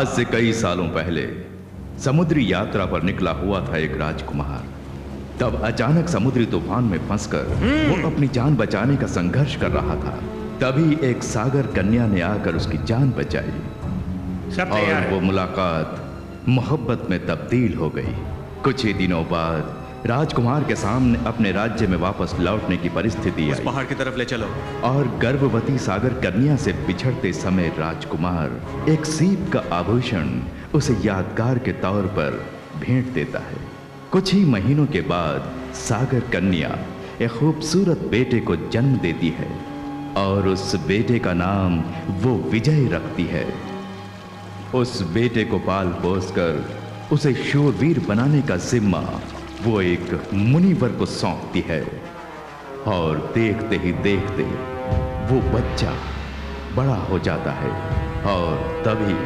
आज से कई सालों पहले समुद्री यात्रा पर निकला हुआ था एक राजकुमार। तब अचानक समुद्री तूफान में फंसकर वो अपनी जान बचाने का संघर्ष कर रहा था। तभी एक सागर कन्या ने आकर उसकी जान बचाई और वो मुलाकात मोहब्बत में तब्दील हो गई। कुछ ही दिनों बाद राजकुमार के सामने अपने राज्य में वापस लौटने की परिस्थिति आई। पहाड़ की तरफ ले चलो। और गर्भवती सागर कन्या से बिछड़ते समय राजकुमार एक सीप का आभूषण उसे यादगार के तौर पर भेंट देता है। कुछ ही महीनों के बाद सागर कन्या एक खूबसूरत बेटे को जन्म देती है और उस बेटे का नाम वो विजय रखती है। उस बेटे को पाल पोस कर उसे शूरवीर बनाने का जिम्मा वो एक मुनिवर को सौंपती है और देखते ही देखते वो बच्चा बड़ा हो जाता है और तभी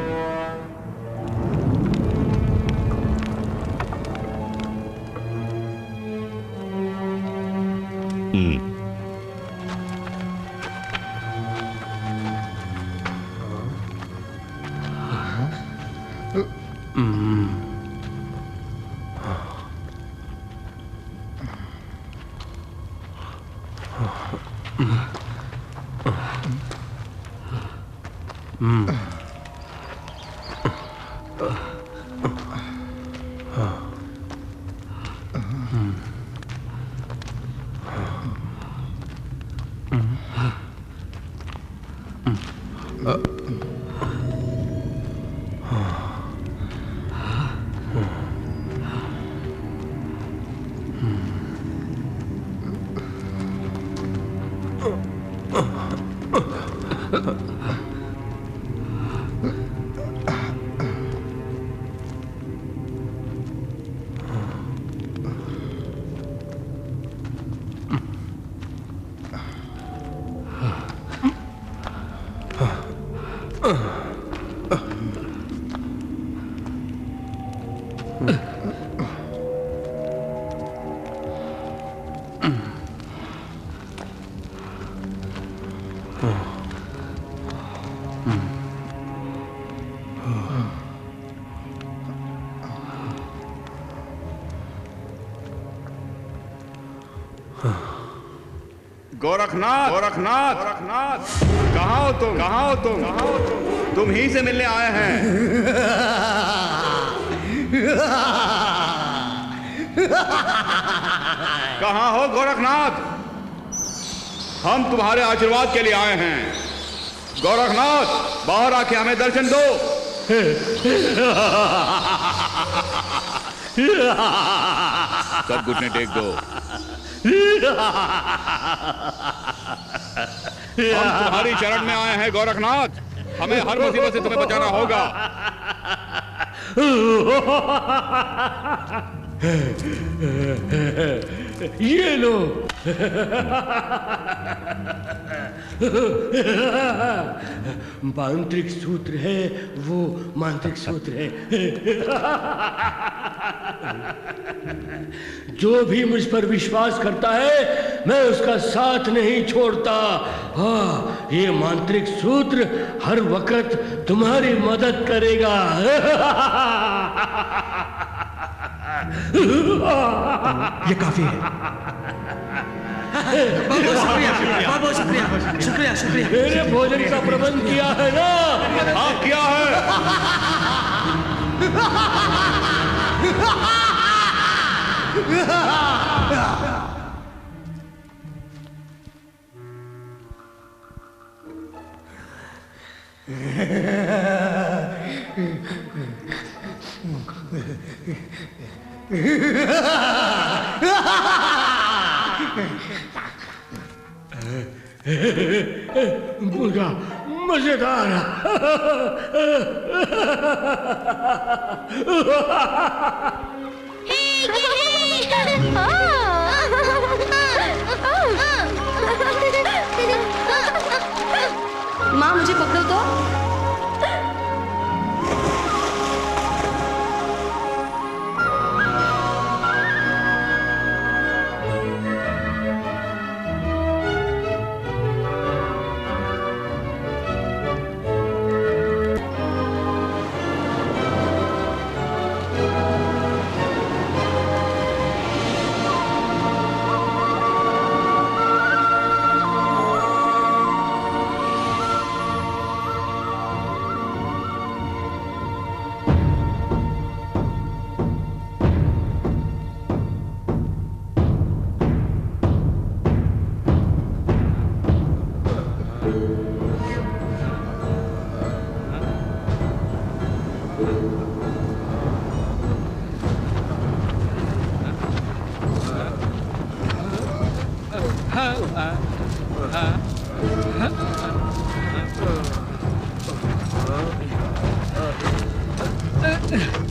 गोरखनाथ, गोरखनाथ, गोरखनाथ, कहाँ हो तुम? कहाँ हो तुम? कहाँ हो तुम? तुम ही से मिलने आए हैं। कहाँ हो गोरखनाथ? हम तुम्हारे आशीर्वाद के लिए आए हैं। गोरखनाथ, बाहर आके हमें दर्शन दो। सब घुटने टेक दो। हम तुम्हारी शरण में आए हैं गोरखनाथ। हमें हर मुसीबत से तुम्हें बचाना होगा। ये लो। मांत्रिक सूत्र है, वो मांत्रिक सूत्र है। जो भी मुझ पर विश्वास करता है मैं उसका साथ नहीं छोड़ता। हाँ, ये मांत्रिक सूत्र हर वक्त तुम्हारी मदद करेगा। ये काफी है। बहुत शुक्रिया, बहुत शुक्रिया, शुक्रिया, शुक्रिया। मेरे भोजन का प्रबंध किया है ना? हाँ, किया है। पूरा मजेदार। माँ, मुझे पकड़ो तो।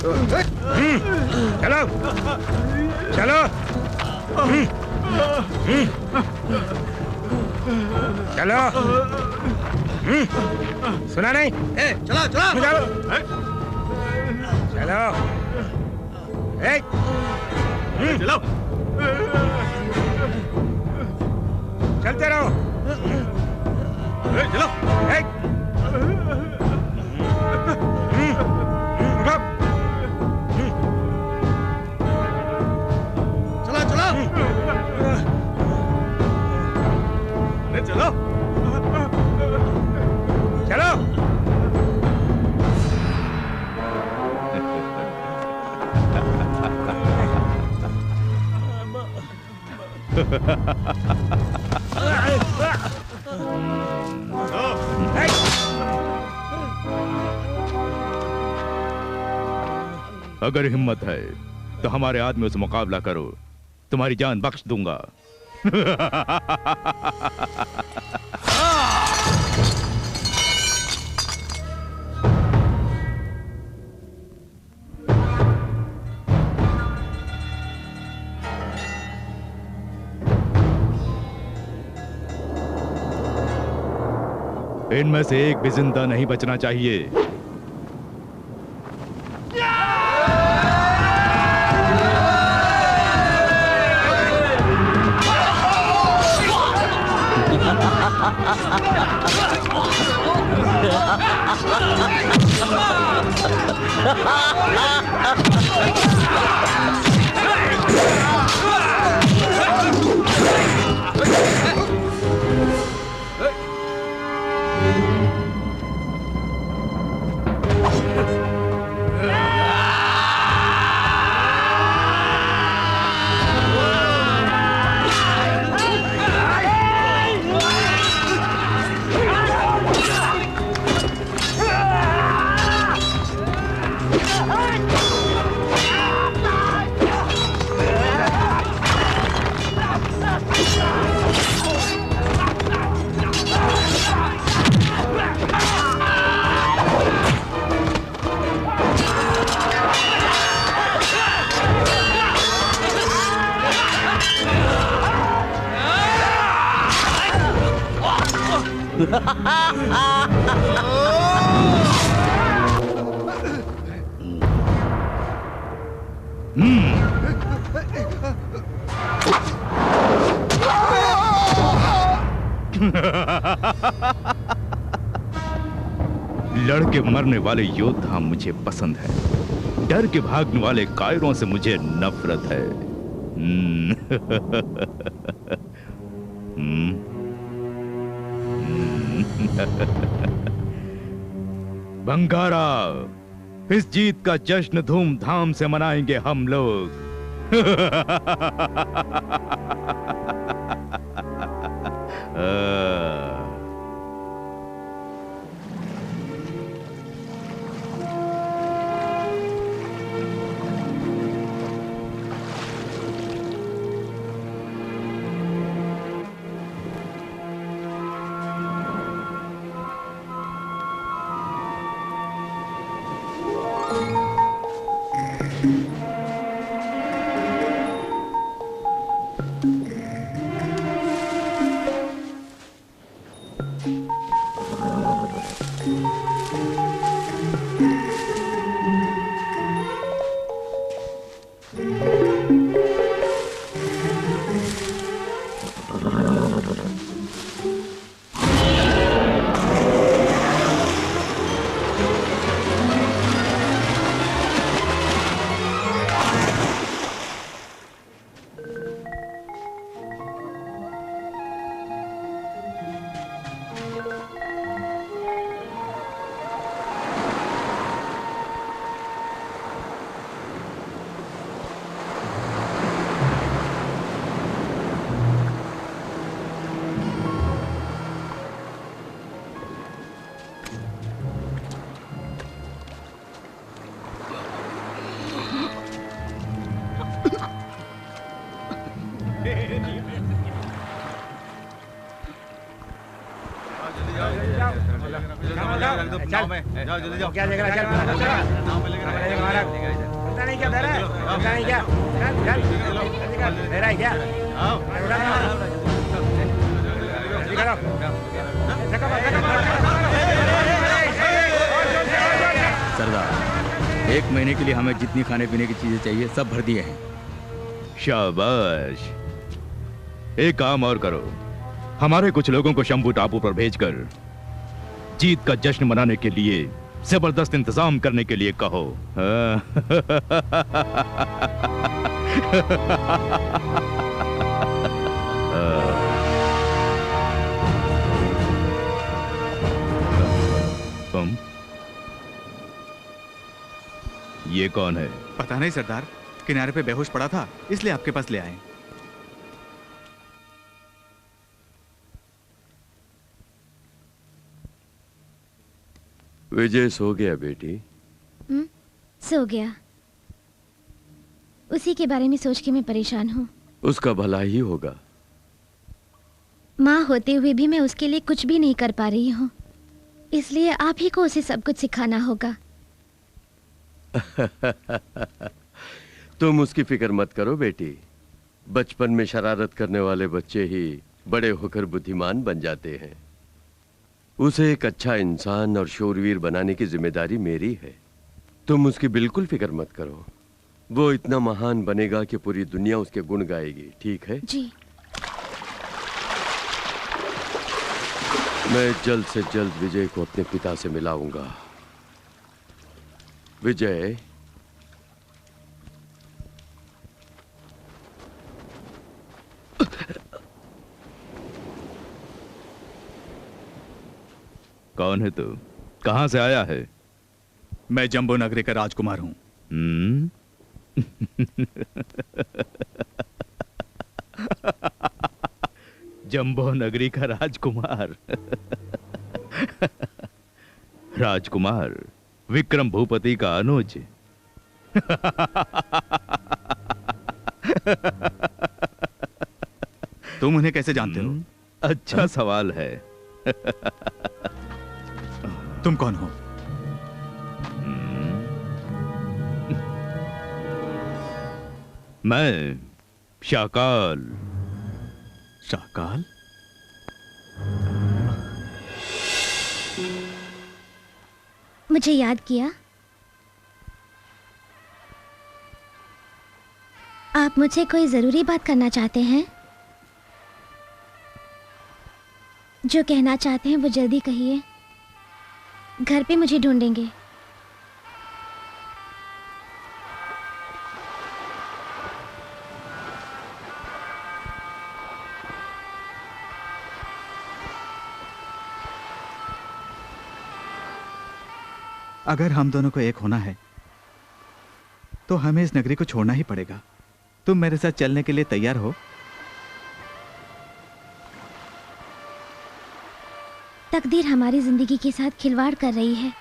चलो चलो चलो। सुना नहीं? चलो चलो चलो चलो चलो चलते रहो। चलो चलो चलो चलो चलो अगर हिम्मत है तो हमारे आदमियों से मुकाबला करो, तुम्हारी जान बख्श दूंगा। इनमें से एक भी जिंदा नहीं बचना चाहिए। लड़के मरने वाले योद्धा मुझे पसंद है, डर के भागने वाले कायरों से मुझे नफरत है। बंगारा, इस जीत का जश्न धूमधाम से मनाएंगे हम लोग। जाओ जल्दी जाओ। क्या देख रहा है? पता नहीं क्या दे रहा है? पता नहीं क्या? चल दे रहा है क्या? सरदार, 1 महीने के लिए हमें जितनी खाने पीने की चीजें चाहिए सब भर दिए हैं। शाबाश। एक काम और करो, हमारे कुछ लोगों को शंभू टापू पर भेजकर जीत का जश्न मनाने के लिए जबरदस्त इंतजाम करने के लिए कहो। तुम ये कौन है? पता नहीं सरदार, किनारे पे बेहोश पड़ा था इसलिए आपके पास ले आए। विजय सो गया बेटी? सो गया। उसी के बारे में सोच के मैं परेशान हूँ। उसका भला ही होगा। माँ होते हुए भी मैं उसके लिए कुछ भी नहीं कर पा रही हूँ, इसलिए आप ही को उसे सब कुछ सिखाना होगा। तुम उसकी फिक्र मत करो बेटी। बचपन में शरारत करने वाले बच्चे ही बड़े होकर बुद्धिमान बन जाते हैं। उसे एक अच्छा इंसान और शूरवीर बनाने की जिम्मेदारी मेरी है। तुम उसकी बिल्कुल फिक्र मत करो। वो इतना महान बनेगा कि पूरी दुनिया उसके गुण गाएगी। ठीक है जी। मैं जल्द से जल्द विजय को अपने पिता से मिलाऊंगा। विजय, कौन है तू? कहां से आया है? मैं जम्बो नगरी का राजकुमार हूं। जम्बो नगरी का राजकुमार। राजकुमार विक्रम भूपति का अनुज। तुम उन्हें कैसे जानते हो? अच्छा सवाल है। तुम कौन हो? मैं शाकाल। शाकाल? मुझे याद किया? आप मुझसे कोई जरूरी बात करना चाहते हैं? जो कहना चाहते हैं वो जल्दी कहिए। घर पे मुझे ढूंढेंगे। अगर हम दोनों को एक होना है तो हमें इस नगरी को छोड़ना ही पड़ेगा। तुम मेरे साथ चलने के लिए तैयार हो? तकदीर हमारी जिंदगी के साथ खिलवाड़ कर रही है।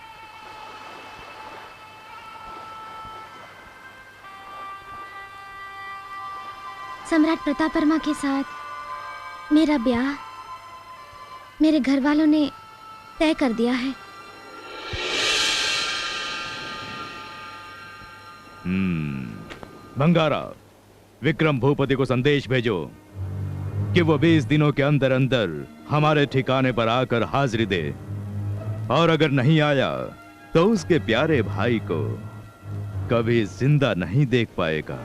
सम्राट प्रतापवर्मा के साथ मेरा ब्याह मेरे घर वालों ने तय कर दिया है। बंगारा, विक्रम भूपति को संदेश भेजो कि वो 20 दिनों के अंदर अंदर हमारे ठिकाने पर आकर हाजिरी दे, और अगर नहीं आया तो उसके प्यारे भाई को कभी जिंदा नहीं देख पाएगा।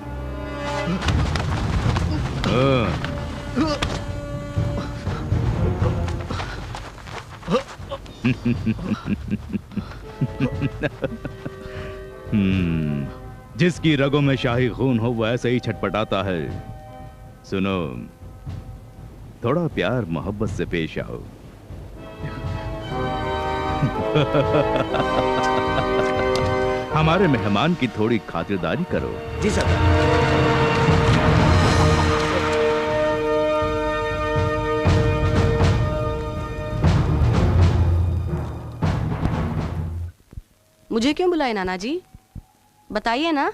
जिसकी रगों में शाही खून हो वो ऐसे ही छटपटाता है। सुनो, थोड़ा प्यार मोहब्बत से पेश आओ। हमारे मेहमान की थोड़ी खातिरदारी करो। जी सरदार। मुझे क्यों बुलाए नाना जी? बताइए ना।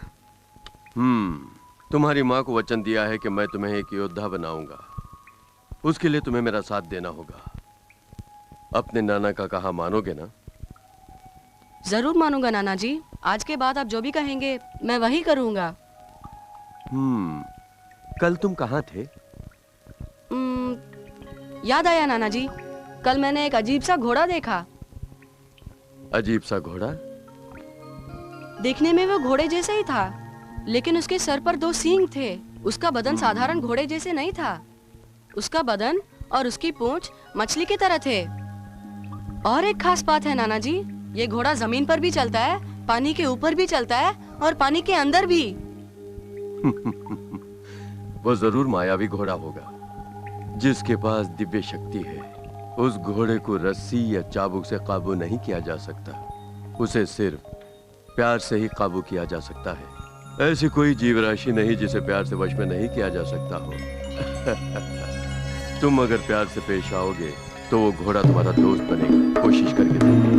तुम्हारी माँ को वचन दिया है कि मैं तुम्हें एक योद्धा बनाऊंगा। उसके लिए तुम्हें मेरा साथ देना होगा। अपने नाना का कहा मानोगे ना? जरूर मानूंगा नाना जी। आज के बाद आप जो भी कहेंगे मैं वही करूंगा। कल तुम कहाँ थे? याद आया नाना जी, कल मैंने एक अजीब सा घोड़ा देखा। अजीब सा घोड़ा? देखने में वो घोड़े जैसे ही था, लेकिन उसके सर पर 2 सींग थे। उसका बदन साधारण घोड़े जैसे नहीं था। उसका बदन और उसकी पूंछ मछली की तरह थे। और एक खास बात है नाना जी, ये घोड़ा जमीन पर भी चलता है, पानी के ऊपर भी चलता है और पानी के अंदर भी। वो जरूर मायावी घोड़ा होगा जिसके पास दिव्य शक्ति है। उस घोड़े को रस्सी या चाबुक से काबू नहीं किया जा सकता। उसे सिर्फ प्यार से ही काबू किया जा सकता है। ऐसी कोई जीव राशि नहीं जिसे प्यार से वश में नहीं किया जा सकता हो। तुम अगर प्यार से पेश आओगे तो वो घोड़ा तुम्हारा दोस्त बनेगा। कोशिश करके देखो।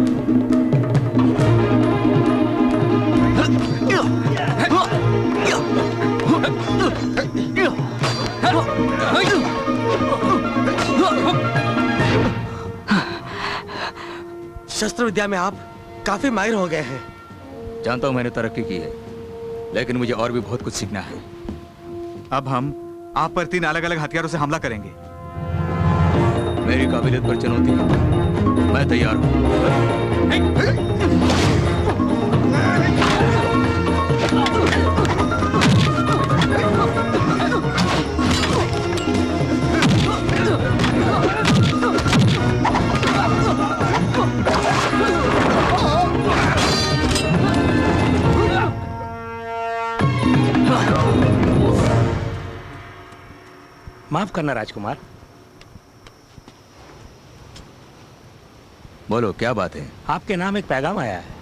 शस्त्र विद्या में आप काफी माहिर हो गए हैं। जानता हूं मैंने तरक्की की है, लेकिन मुझे और भी बहुत कुछ सीखना है। अब हम आप पर 3 अलग अलग हथियारों से हमला करेंगे। मेरी काबिलियत पर चुनौती है, मैं तैयार हूं। माफ करना राजकुमार। बोलो क्या बात है? आपके नाम एक पैगाम आया है।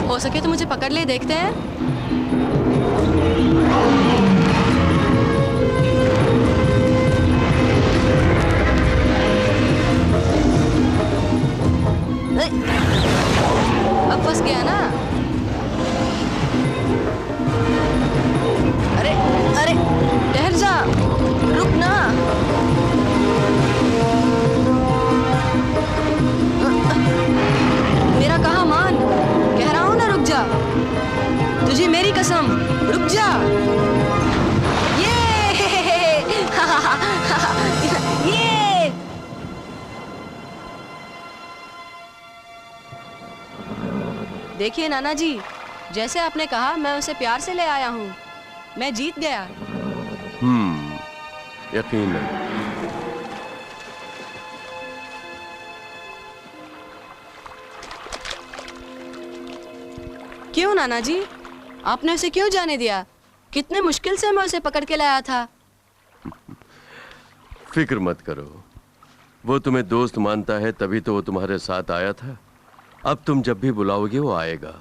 हो सके तो मुझे पकड़ ले, देखते हैं। अब फंस गया ना? अरे अरे ठहर जा, रुक ना। मेरा कहा मान, कह रहा हूं ना रुक जा। तुझे मेरी कसम, रुक जा। ये ये देखिए नाना जी, जैसे आपने कहा मैं उसे प्यार से ले आया हूँ। मैं जीत गया। यकीनन। क्यों नाना जी, आपने उसे क्यों जाने दिया? कितने मुश्किल से मैं उसे पकड़ के लाया था। फिक्र मत करो, वो तुम्हें दोस्त मानता है तभी तो वो तुम्हारे साथ आया था। अब तुम जब भी बुलाओगे वो आएगा।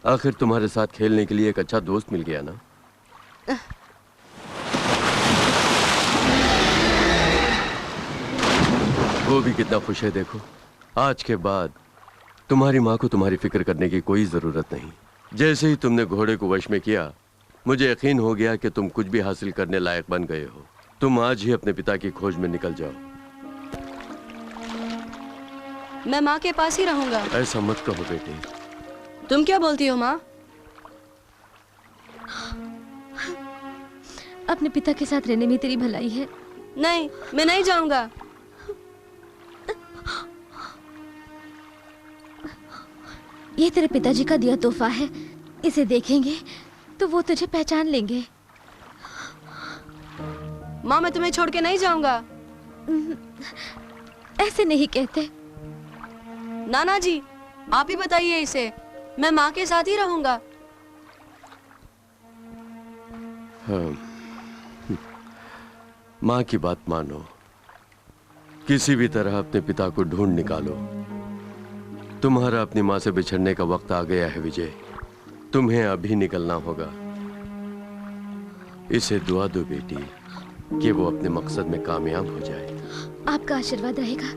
आखिर तुम्हारे साथ खेलने के लिए एक अच्छा दोस्त मिल गया ना। वो भी कितना खुश है देखो। आज के बाद तुम्हारी माँ को तुम्हारी फिक्र करने की कोई जरूरत नहीं। जैसे ही तुमने घोड़े को वश में किया, मुझे यकीन हो गया कि तुम कुछ भी हासिल करने लायक बन गए हो। तुम आज ही अपने पिता की खोज में निकल जाओ। मैं माँ के पास ही रहूंगा। ऐसा मत कहो बेटे। तुम क्या बोलती हो माँ? अपने पिता के साथ रहने में तेरी भलाई है। नहीं, मैं नहीं जाऊंगा। ये तेरे पिताजी का दिया तोहफा है। इसे देखेंगे तो वो तुझे पहचान लेंगे। माँ मैं तुम्हें छोड़ के नहीं जाऊंगा। ऐसे नहीं कहते। नाना जी आप ही बताइए इसे, मैं माँ के साथ ही रहूंगा। हाँ। माँ की बात मानो, किसी भी तरह अपने पिता को ढूंढ निकालो। तुम्हारा अपनी माँ से बिछड़ने का वक्त आ गया है विजय, तुम्हें अभी निकलना होगा। इसे दुआ दो बेटी कि वो अपने मकसद में कामयाब हो जाए। आपका आशीर्वाद रहेगा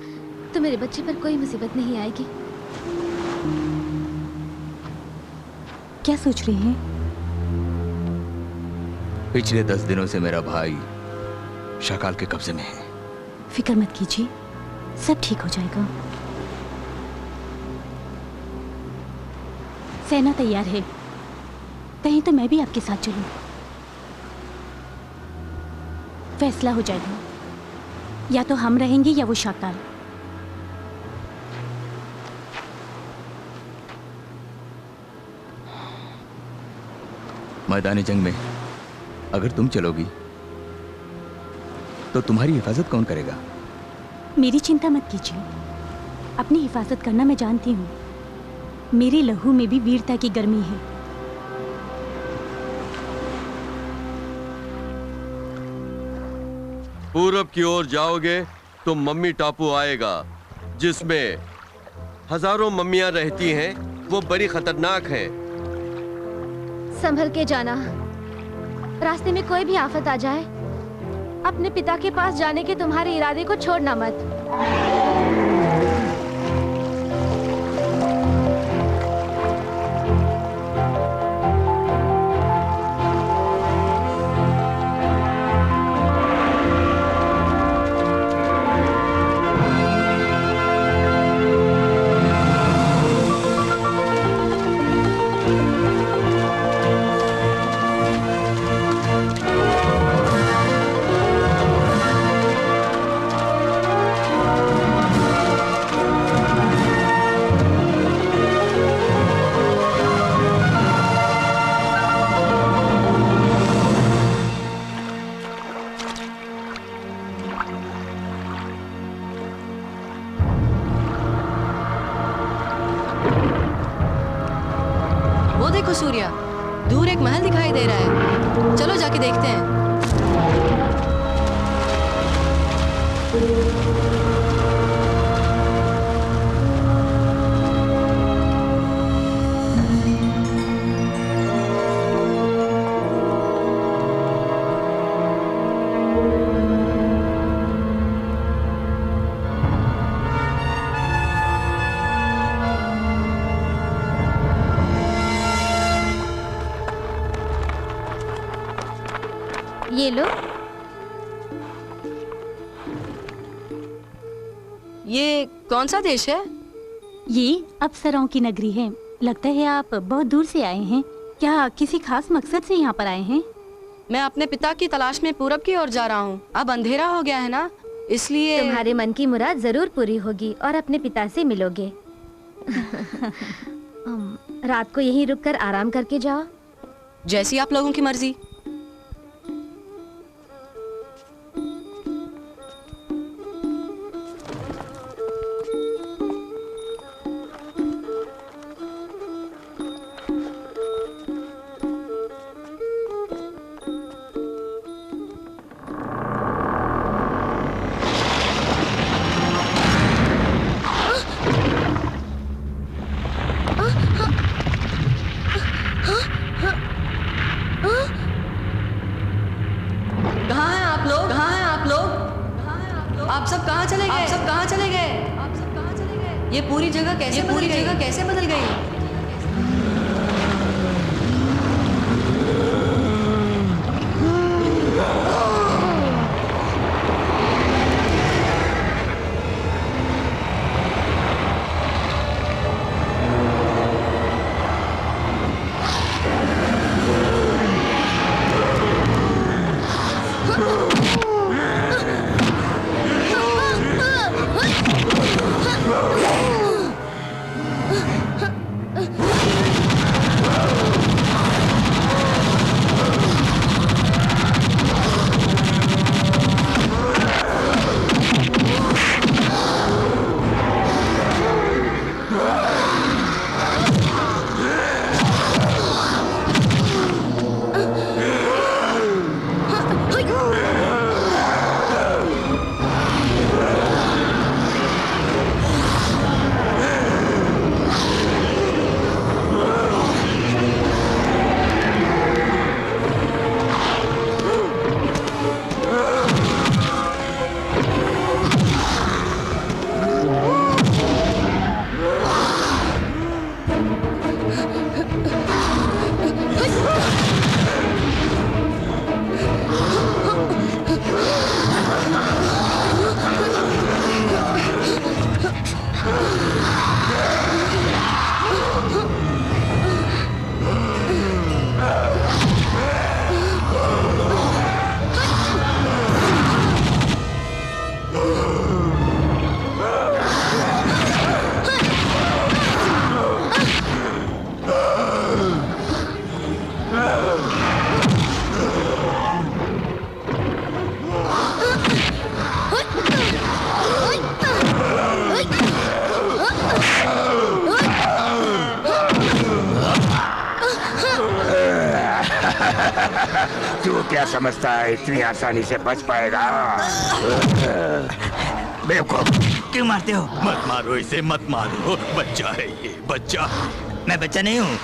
तो मेरे बच्चे पर कोई मुसीबत नहीं आएगी। क्या सोच रही हैं? पिछले 10 दिनों से मेरा भाई शाकाल के कब्जे में है। फिक्र मत कीजिए, सब ठीक हो जाएगा। सेना तैयार है, कहीं तो मैं भी आपके साथ चलूं। फैसला हो जाएगा, या तो हम रहेंगे या वो शाकाल। मैदानी जंग में अगर तुम चलोगी तो तुम्हारी हिफाजत कौन करेगा? मेरी चिंता मत कीजिए, अपनी हिफाजत करना मैं जानती हूँ। मेरे लहू में भी वीरता की गर्मी है। पूरब की ओर जाओगे तो मम्मी टापू आएगा, जिसमें हजारों मम्मियां रहती हैं। वो बड़ी खतरनाक है। संभल के जाना, रास्ते में कोई भी आफत आ जाए, अपने पिता के पास जाने के तुम्हारे इरादे को छोड़ना मत। सूर्या, दूर एक महल दिखाई दे रहा है, चलो जाके देखते हैं। ये लो। ये कौन सा देश है? ये अप्सराओं की नगरी है। लगता है आप बहुत दूर से आए हैं। क्या किसी खास मकसद से यहाँ पर आए हैं? मैं अपने पिता की तलाश में पूरब की ओर जा रहा हूँ। अब अंधेरा हो गया है ना, इसलिए तुम्हारे मन की मुराद जरूर पूरी होगी और अपने पिता से मिलोगे। रात को यहीं रुककर आराम करके जाओ। जैसी आप लोगों की मर्जी। ये पूरी जगह कैसे बदल गई? तू क्या समझता है इतनी आसानी से बच पाएगा? बेवकूफ, क्यों मारते हो? मत मारो इसे, मत मारो। बच्चा है ये, बच्चा। मैं बच्चा नहीं हूँ।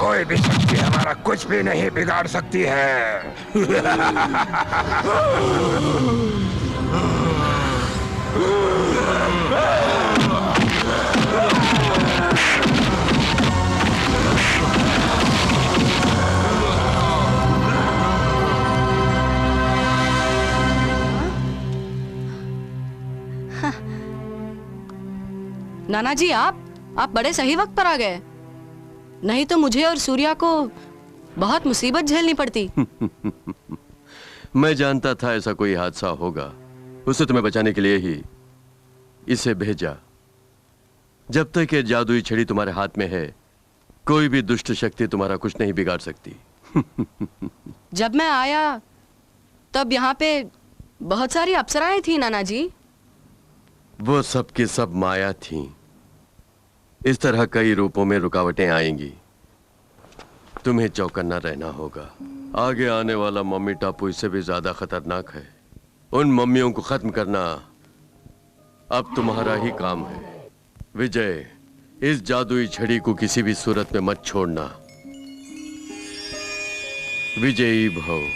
कोई भी शक्ति हमारा कुछ भी नहीं बिगाड़ सकती है। नाना जी, आप बड़े सही वक्त पर आ गए, नहीं तो मुझे और सूर्या को बहुत मुसीबत झेलनी पड़ती। मैं जानता था ऐसा कोई हादसा होगा, उसे तुम्हें बचाने के लिए ही इसे भेजा। जब तक ये जादुई छड़ी तुम्हारे हाथ में है, कोई भी दुष्ट शक्ति तुम्हारा कुछ नहीं बिगाड़ सकती। जब मैं आया तब यहाँ पे बहुत सारी अप्सराएं थी नाना जी। वो सब की सब माया थी। इस तरह कई रूपों में रुकावटें आएंगी, तुम्हें चौकन्ना रहना होगा। आगे आने वाला मम्मी टापू इससे भी ज्यादा खतरनाक है। उन मम्मियों को खत्म करना अब तुम्हारा ही काम है। विजय, इस जादुई छड़ी को किसी भी सूरत में मत छोड़ना। विजयी भव।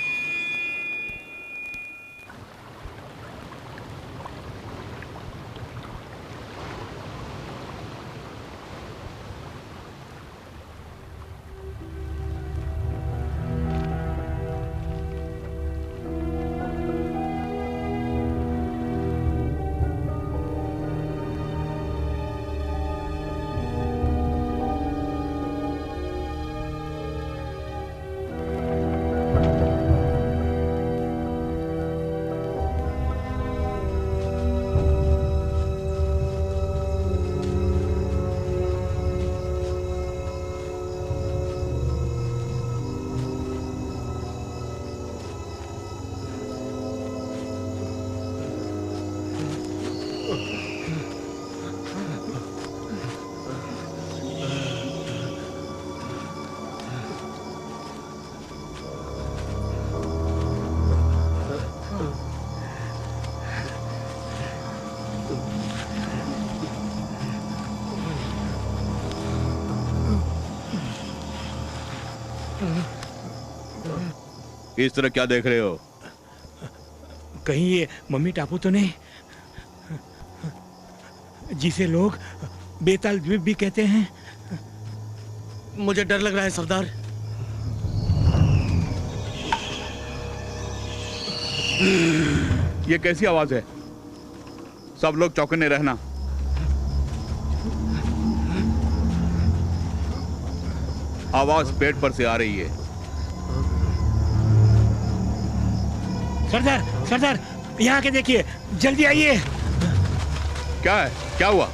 इस तरह क्या देख रहे हो? कहीं ये मम्मी टापू तो नहीं, जिसे लोग बेताल द्वीप भी कहते हैं? मुझे डर लग रहा है सरदार। ये कैसी आवाज है? सब लोग चौकन्ने रहना। आवाज पेट पर से आ रही है। सरदार, सरदार, यहाँ के देखिए, जल्दी आइए। क्या है? क्या हुआ?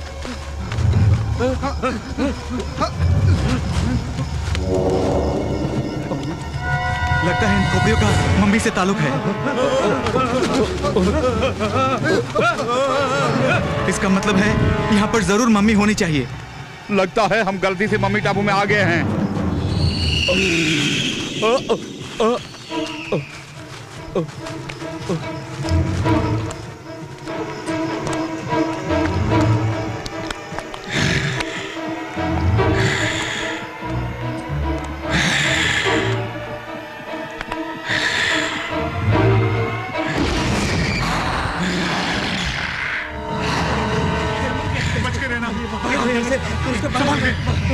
लगता है इन खोपड़ियों का मम्मी से ताल्लुक है। इसका मतलब है यहाँ पर जरूर मम्मी होनी चाहिए। लगता है हम गलती से मम्मी टापू में आ गए हैं।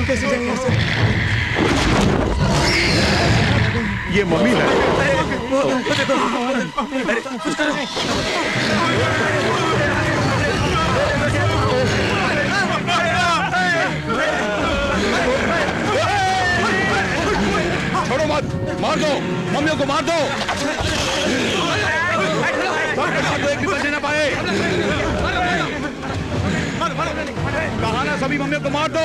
कैसे जाएंगे यहाँ से? ये मम्मी है। अरे कुछ करो। मार दो, मम्मियों को मार दो, एक भी बचने ना पाए। कहा ना सभी मम्मियों को मार दो।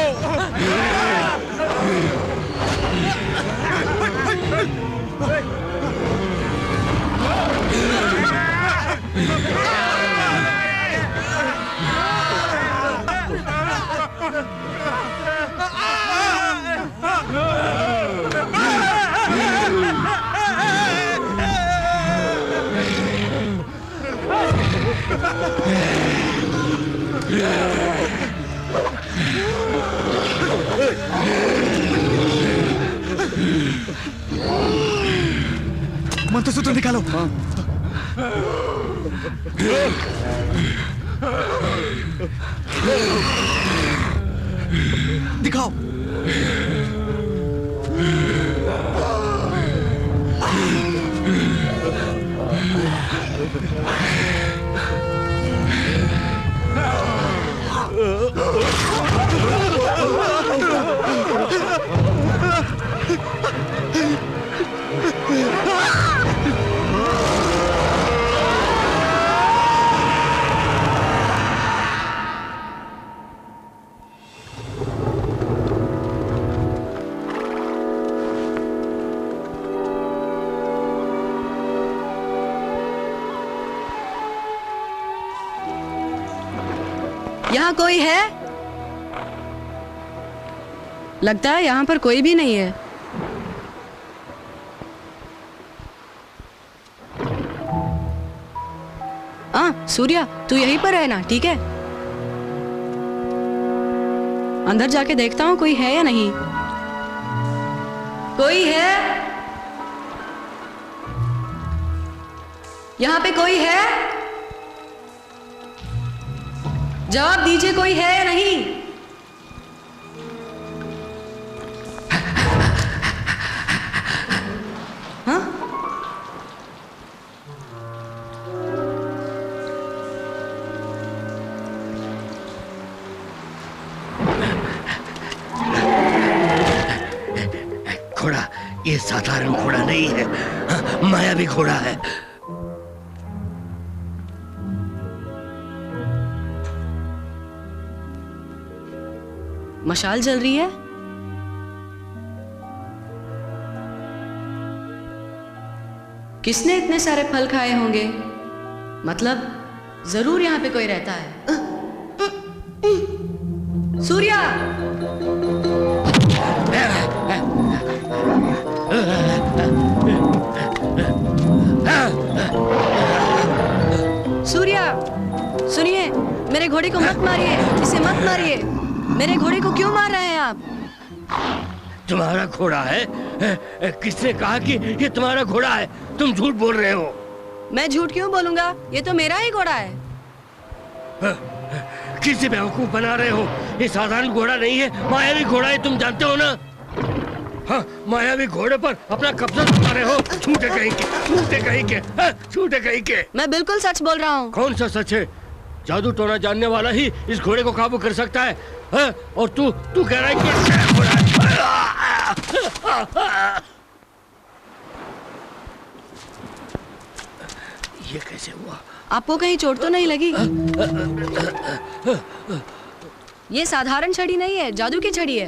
मंत्रसूत्र निकालो। दिखाओ। यहाँ कोई है? लगता है यहाँ पर कोई भी नहीं है। सूर्या, तू यहीं पर है ना? ठीक है, अंदर जाके देखता हूँ कोई है या नहीं। कोई है? यहाँ पे कोई है? जवाब दीजिए, कोई है या नहीं? हाँ? घोड़ा, ये साधारण घोड़ा नहीं है, मायावी घोड़ा है। मशाल जल रही है। किसने इतने सारे फल खाए होंगे? मतलब जरूर यहाँ पे कोई रहता है। सूर्या! सूर्या, सुनिए, मेरे घोड़े को मत मारिए, इसे मत मारिए। मेरे घोड़े को क्यों मार रहे हैं आप? तुम्हारा घोड़ा है? किसने कहा कि ये तुम्हारा घोड़ा है? तुम झूठ बोल रहे हो। मैं झूठ क्यों बोलूंगा? ये तो मेरा ही घोड़ा है। किसी बेवकूफ बना रहे हो। ये साधारण घोड़ा नहीं है, मायावी घोड़ा है, तुम जानते हो ना? हाँ, मायावी घोड़े पर अपना कब्जा जमा रहे हो। झूठे कहीं के, झूठे कहीं के, झूठे कहीं के। मैं बिल्कुल सच बोल रहा हूँ। कौन सा सच है? जादू टोना जानने वाला ही इस घोड़े को काबू कर सकता है, और तू कह रहा है कि घोड़ा है। ये कैसे हुआ? आपको कहीं चोट तो नहीं लगी? ये साधारण छड़ी नहीं है, जादू की छड़ी है।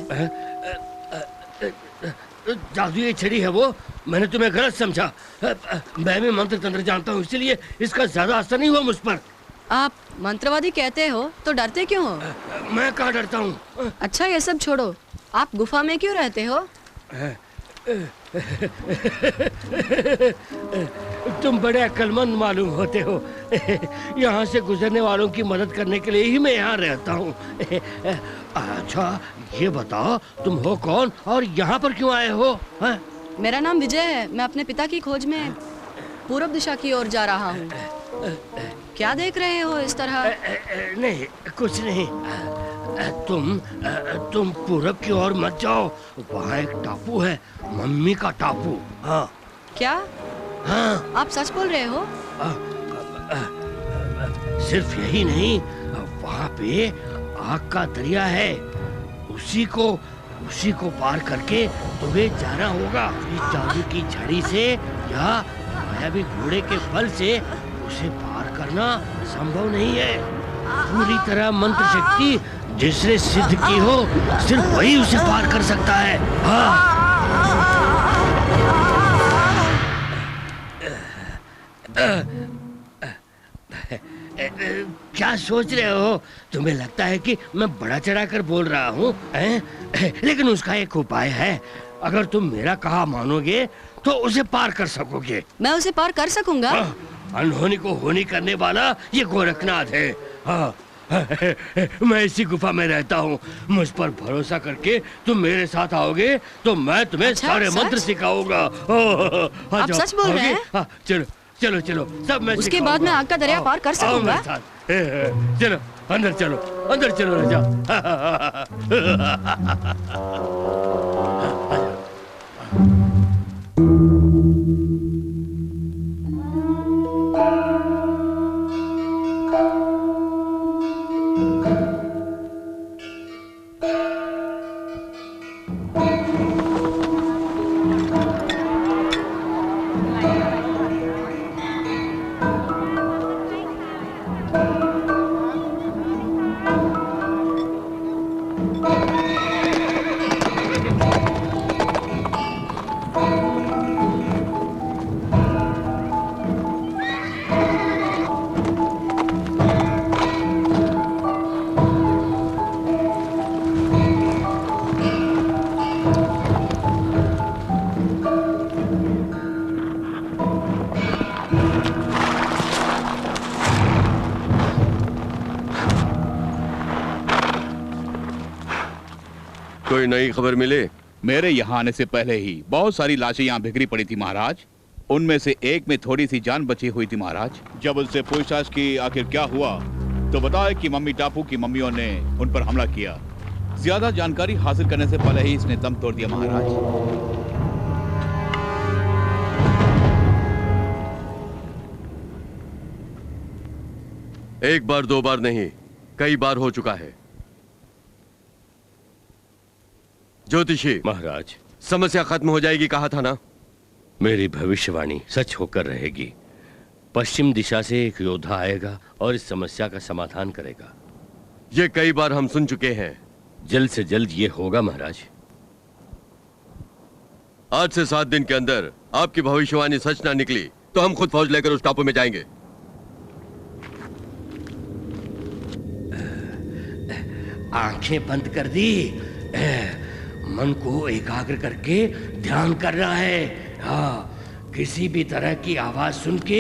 जादू की छड़ी है वो? मैंने तुम्हें गलत समझा। मैं भी मंत्र तंत्र जानता हूँ, इसलिए इसका ज्यादा असर नहीं हुआ मुझ पर। आप मंत्रवादी कहते हो तो डरते क्यों हो? मैं कहाँ डरता हूँ। अच्छा, ये सब छोड़ो, आप गुफा में क्यों रहते हो? तुम बड़े अक्लमंद मालूम होते हो। यहाँ से गुजरने वालों की मदद करने के लिए ही मैं यहाँ रहता हूँ। अच्छा, ये बताओ तुम हो कौन और यहाँ पर क्यों आए हो? हा? मेरा नाम विजय है। मैं अपने पिता की खोज में पूर्व दिशा की ओर जा रहा हूँ। क्या देख रहे हो इस तरह? नहीं, कुछ नहीं। तुम पूरब की ओर मत जाओ, वहाँ एक टापू है, मम्मी का टापू। हाँ। क्या? हाँ। आप सच बोल रहे हो? सिर्फ यही नहीं, वहाँ पे आग का दरिया है, उसी को उसी को पार करके तुम्हें जाना होगा। इस जादू की छड़ी से या मायावी घोड़े के बल से उसे पार करना संभव नहीं है। पूरी तरह मंत्र शक्ति जिसने सिद्ध की हो सिर्फ वही उसे पार कर सकता है। हाँ। क्या सोच रहे हो? तुम्हें लगता है कि मैं बड़ा चढ़ाकर बोल रहा हूँ? लेकिन उसका एक उपाय है। अगर तुम मेरा कहा मानोगे तो उसे पार कर सकोगे। मैं उसे पार कर सकूंगा? अनहोनी को होनी करने वाला ये गोरखनाथ है। हाँ, मैं इसी गुफा में रहता हूँ। मुझ पर भरोसा करके तुम मेरे साथ आओगे तो मैं तुम्हें सारे मंत्र सिखाऊंगा। आप सच बोल रहे हैं? चलो चलो चलो, सब मैं उसके बाद मैं आग का दरिया पार कर सकूंगा? चलो अंदर चलो, अंदर चलो राजा। कोई नई खबर मिली? मेरे यहाँ आने से पहले ही बहुत सारी लाशें यहाँ बिखरी पड़ी थी महाराज। उनमें से एक में थोड़ी सी जान बची हुई थी महाराज। जब उनसे पूछताछ की आखिर क्या हुआ तो बताया कि मम्मी टापू की मम्मियों ने उन पर हमला किया। ज्यादा जानकारी हासिल करने से पहले ही इसने दम तोड़ दिया महाराज। एक बार दो बार नहीं, कई बार हो चुका है। ज्योतिषी महाराज, समस्या खत्म हो जाएगी कहा था ना? मेरी भविष्यवाणी सच होकर रहेगी। पश्चिम दिशा से एक योद्धा आएगा और इस समस्या का समाधान करेगा। ये कई बार हम सुन चुके हैं। जल्द से जल्द ये होगा महाराज। आज से 7 दिन के अंदर आपकी भविष्यवाणी सच ना निकली तो हम खुद फौज लेकर उस टापू में जाएंगे। आंखें बंद कर दी। मन को एकाग्र करके ध्यान करना है। हाँ, किसी भी तरह की आवाज सुन के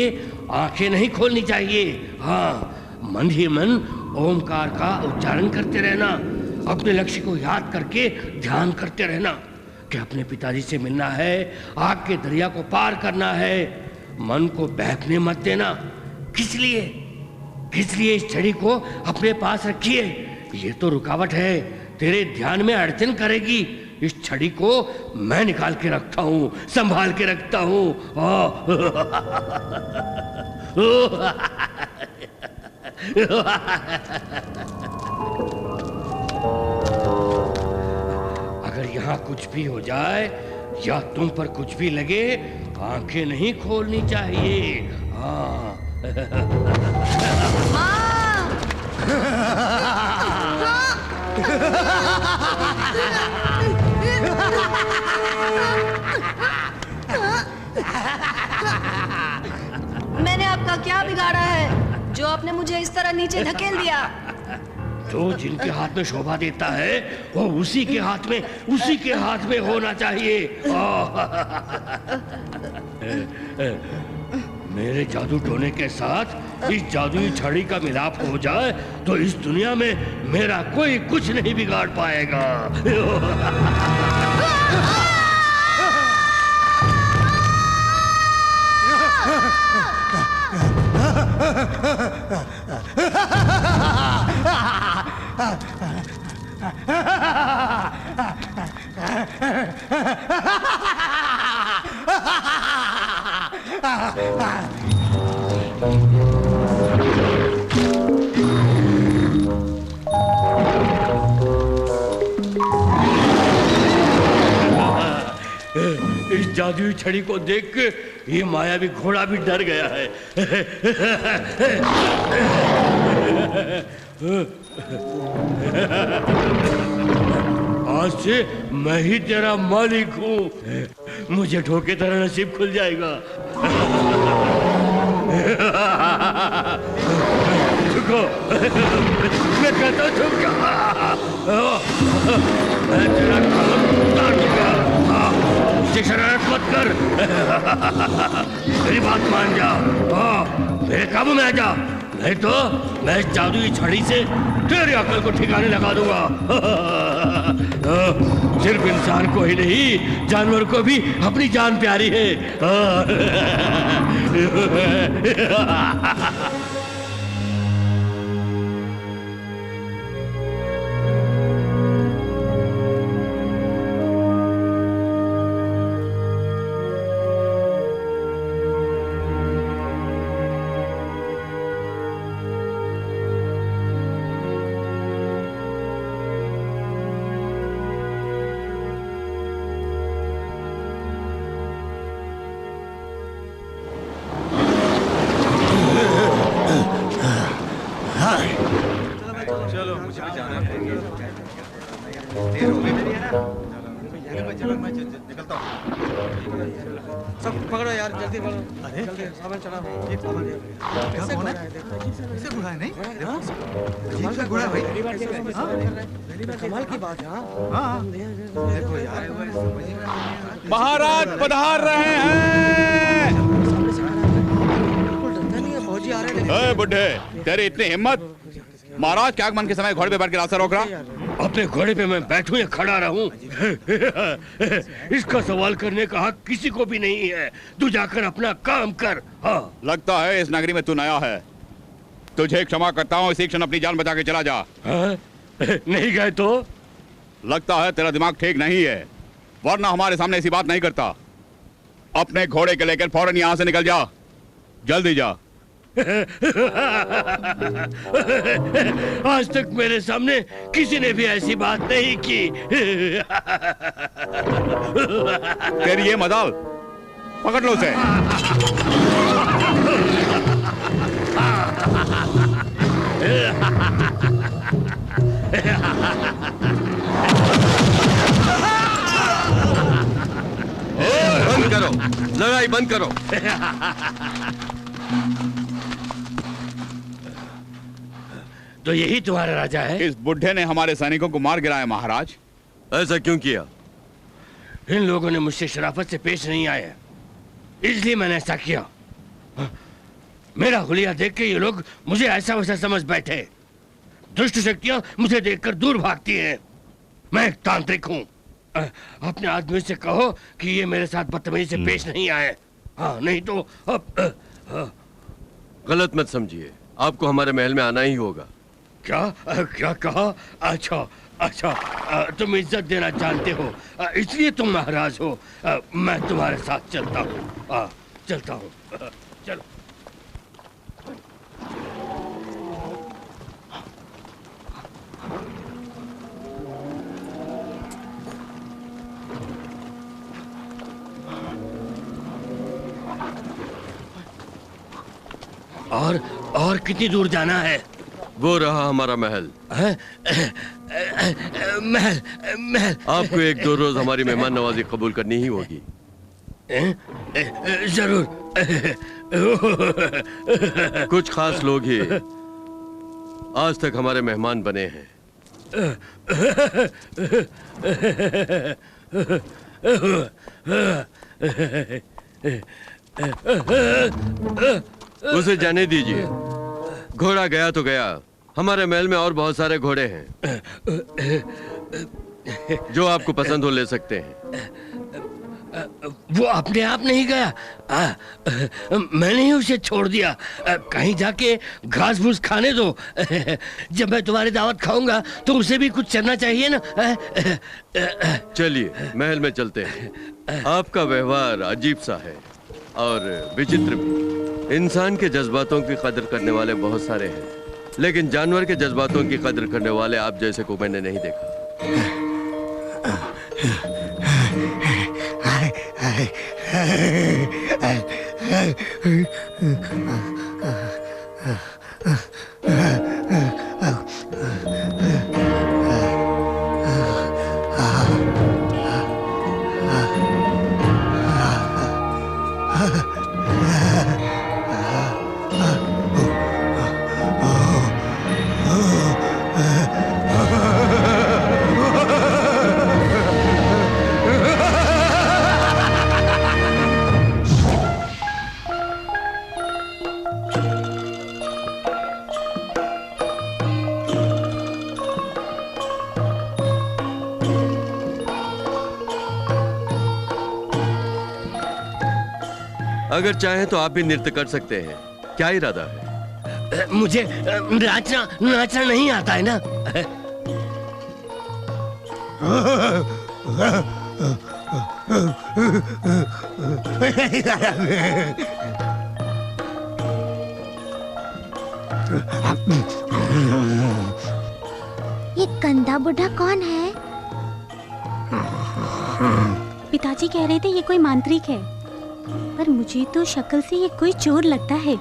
आंखें नहीं खोलनी चाहिए। हाँ, मन ही मन ओमकार का उच्चारण करते रहना। अपने लक्ष्य को याद करके ध्यान करते रहना कि अपने पिताजी से मिलना है, आग के दरिया को पार करना है। मन को बहकने मत देना। किस लिए इस छड़ी को अपने पास रखिए। ये तो रुकावट है, तेरे ध्यान में अड़चन करेगी। इस छड़ी को मैं निकाल के रखता हूं, संभाल के रखता हूं। अगर यहाँ कुछ भी हो जाए या तुम पर कुछ भी लगे, आंखें नहीं खोलनी चाहिए। हाँ। मैंने आपका क्या बिगाड़ा है जो आपने मुझे इस तरह नीचे धकेल दिया? जो जिनके हाथ में शोभा देता है वो उसी के हाथ में होना चाहिए। मेरे जादू टोने के साथ इस जादुई छड़ी का मिलाप हो जाए तो इस दुनिया में मेरा कोई कुछ नहीं बिगाड़ पाएगा। इस जादुई छड़ी को देख के ये मायावी घोड़ा भी डर गया है। आज से मैं ही तेरा मालिक हूँ। मुझे ठोके तेरा नसीब खुल जाएगा। झुको, मैं कहता हूँ झुक जा। मैं तेरा काम उतार दूंगा। मुझसे शरारत मत कर। मेरी बात मान जा। मेरे काबू में आ जा, नहीं तो मैं इस जादुई छड़ी से तेरी अकल को ठिकाने लगा दूंगा। सिर्फ इंसान को ही नहीं, जानवर को भी अपनी जान प्यारी है। सब पकड़ो यार, जल्दी पकड़ो। अरे जल्दी सामान चढ़ाओ। ये सामान क्या कौन है? इसे घोड़ा है नहीं? कमाल का घोड़ा भाई। कमाल की बात है। हाँ देखो यार, महाराज पधार रहे हैं। फौजी आ रहे हैं। बुढ़े, तेरी इतनी हिम्मत, महाराज के आगमन के समय घोड़े पे बैठ के रास्ता रोक रहा? अपने घोड़े पे मैं बैठूं या खड़ा रहूं, इसका सवाल करने का हक किसी को भी नहीं है। तू जाकर अपना काम कर। हाँ। लगता है इस नगरी में तू नया है। तुझे क्षमा करता हूँ, इसी क्षण अपनी जान बचा के चला जा। हाँ? नहीं गए तो? लगता है तेरा दिमाग ठीक नहीं है, वरना हमारे सामने ऐसी बात नहीं करता। अपने घोड़े के लेकर फौरन यहाँ से निकल जा, जल्दी जा। आज तक मेरे सामने किसी ने भी ऐसी बात नहीं की। तेरी ये मजाल, पकड़ लो उसे। बंद करो, लड़ाई बंद करो। तो यही तुम्हारा राजा है? इस बुढ़े ने हमारे सैनिकों को मार गिराया महाराज। ऐसा क्यों किया? इन लोगों ने मुझसे शराफत से पेश नहीं आए, इसलिए मैंने ऐसा किया। मेरा हुलिया देख के ये लोग मुझे ऐसा वैसा समझ बैठे। दुष्ट शक्तियां मुझे देखकर दूर भागती हैं। मैं एक तांत्रिक हूँ। अपने आदमी से कहो कि ये मेरे साथ बदतमीजी से पेश नहीं आए। हाँ, नहीं तो गलत मत समझिए, आपको हमारे महल में आना ही होगा। क्या कहा? अच्छा, तुम इज्जत देना जानते हो, इसलिए तुम महाराज हो। मैं तुम्हारे साथ चलता हूँ। चलो। और कितनी दूर जाना है? वो रहा हमारा महल। महल। आपको 1-2 रोज हमारी मेहमान नवाजी कबूल करनी ही होगी। जरूर। कुछ खास लोग ही आज तक हमारे मेहमान बने हैं। उसे जाने दीजिए। घोड़ा गया तो गया, हमारे महल में और बहुत सारे घोड़े हैं। जो आपको पसंद हो ले सकते हैं। वो अपने आप नहीं गया, मैंने ही उसे छोड़ दिया। कहीं जाके घास फूस खाने दो। जब मैं तुम्हारी दावत खाऊंगा तो उसे भी कुछ चलना चाहिए ना। चलिए महल में चलते हैं। आपका व्यवहार अजीब सा है और विचित्र भी। इंसान के जज्बातों की कदर करने वाले बहुत सारे हैं, लेकिन जानवर के जज्बातों की कदर करने वाले आप जैसे को मैंने नहीं देखा। अगर चाहें तो आप भी नृत्य कर सकते हैं। क्या इरादा है? मुझे नाचना नहीं आता है ना। ये गंदा बुढ़ा कौन है? पिताजी कह रहे थे ये कोई मांत्रिक है, पर मुझे तो शक्ल से ये कोई चोर लगता है।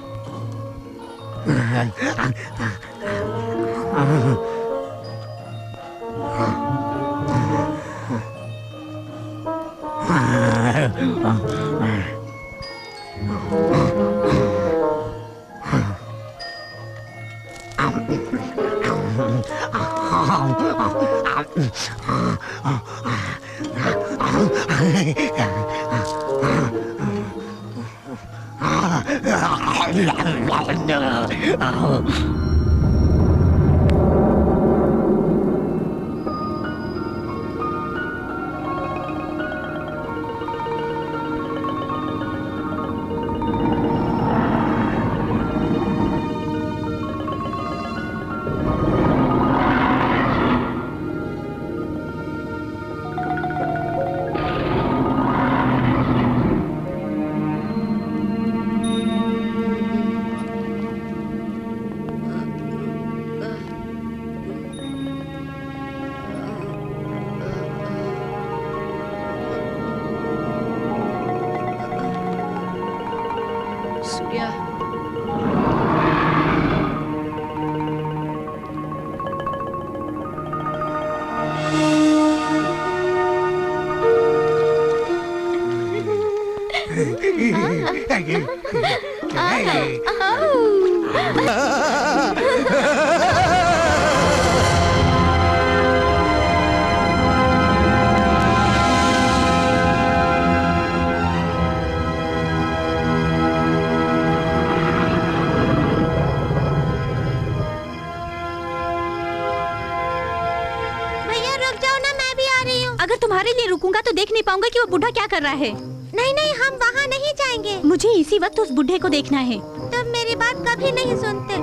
अगर तुम्हारे लिए रुकूंगा तो देख नहीं पाऊंगा कि वो बूढ़ा क्या कर रहा है। नहीं नहीं, हम वहाँ नहीं जाएंगे। मुझे इसी वक्त उस बूढ़े को देखना है। तुम मेरी बात कभी नहीं सुनते।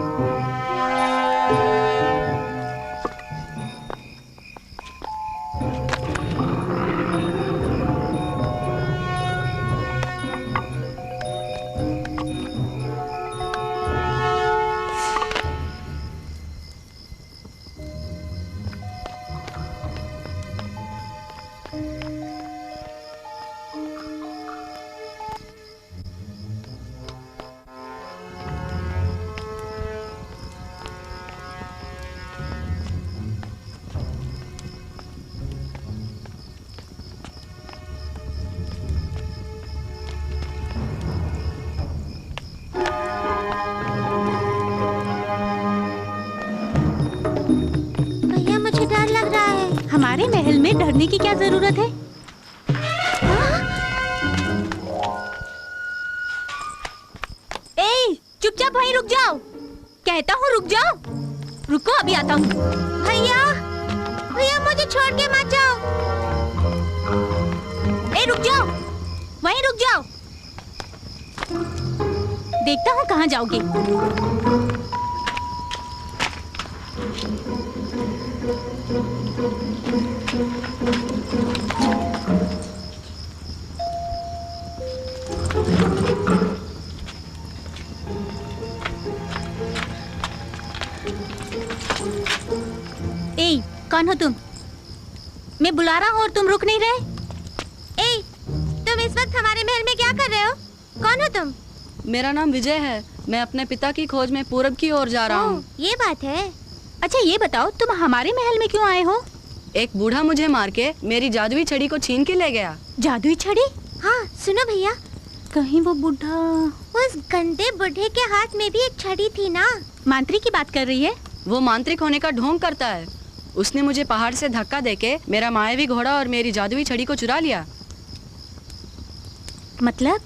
हमारे महल में डरने की क्या जरूरत है? ए, चुपचाप वहीं रुक जाओ। कहता हूँ रुक जाओ। रुको, अभी आता हूँ। भैया, भैया मुझे छोड़ के मत जाओ। ए, रुक जाओ, वहीं रुक जाओ। देखता हूँ कहाँ जाओगे। ए, कौन हो तुम? मैं बुला रहा हूँ और तुम रुक नहीं रहे। ए, तुम इस वक्त हमारे महल में क्या कर रहे हो? कौन हो तुम? मेरा नाम विजय है। मैं अपने पिता की खोज में पूरब की ओर जा रहा हूँ। ये बात है। अच्छा ये बताओ, तुम हमारे महल में क्यों आए हो? एक बूढ़ा मुझे मार के मेरी जादुई छड़ी को छीन के ले गया। जादुई छड़ी? हाँ सुनो भैया, कहीं वो बूढ़ा, उस गंदे बूढ़े के हाथ में भी एक छड़ी थी ना। मांत्रिक की बात कर रही है? वो मांत्रिक होने का ढोंग करता है। उसने मुझे पहाड़ से धक्का देके मेरा मायावी घोड़ा और मेरी जादुई छड़ी को चुरा लिया। मतलब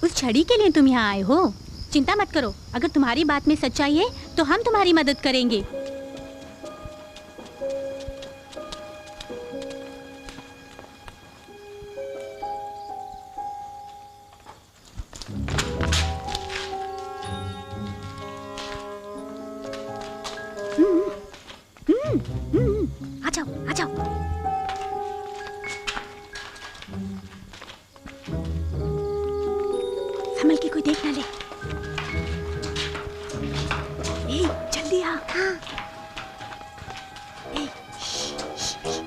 उस छड़ी के लिए तुम यहाँ आए हो? चिंता मत करो, अगर तुम्हारी बात में सच्चाई है तो हम तुम्हारी मदद करेंगे। आ जाओ, आ जाओ। संभल के कोई देख ना ले। ए, जल्दी आ। हाँ। ए, श्श, श्श,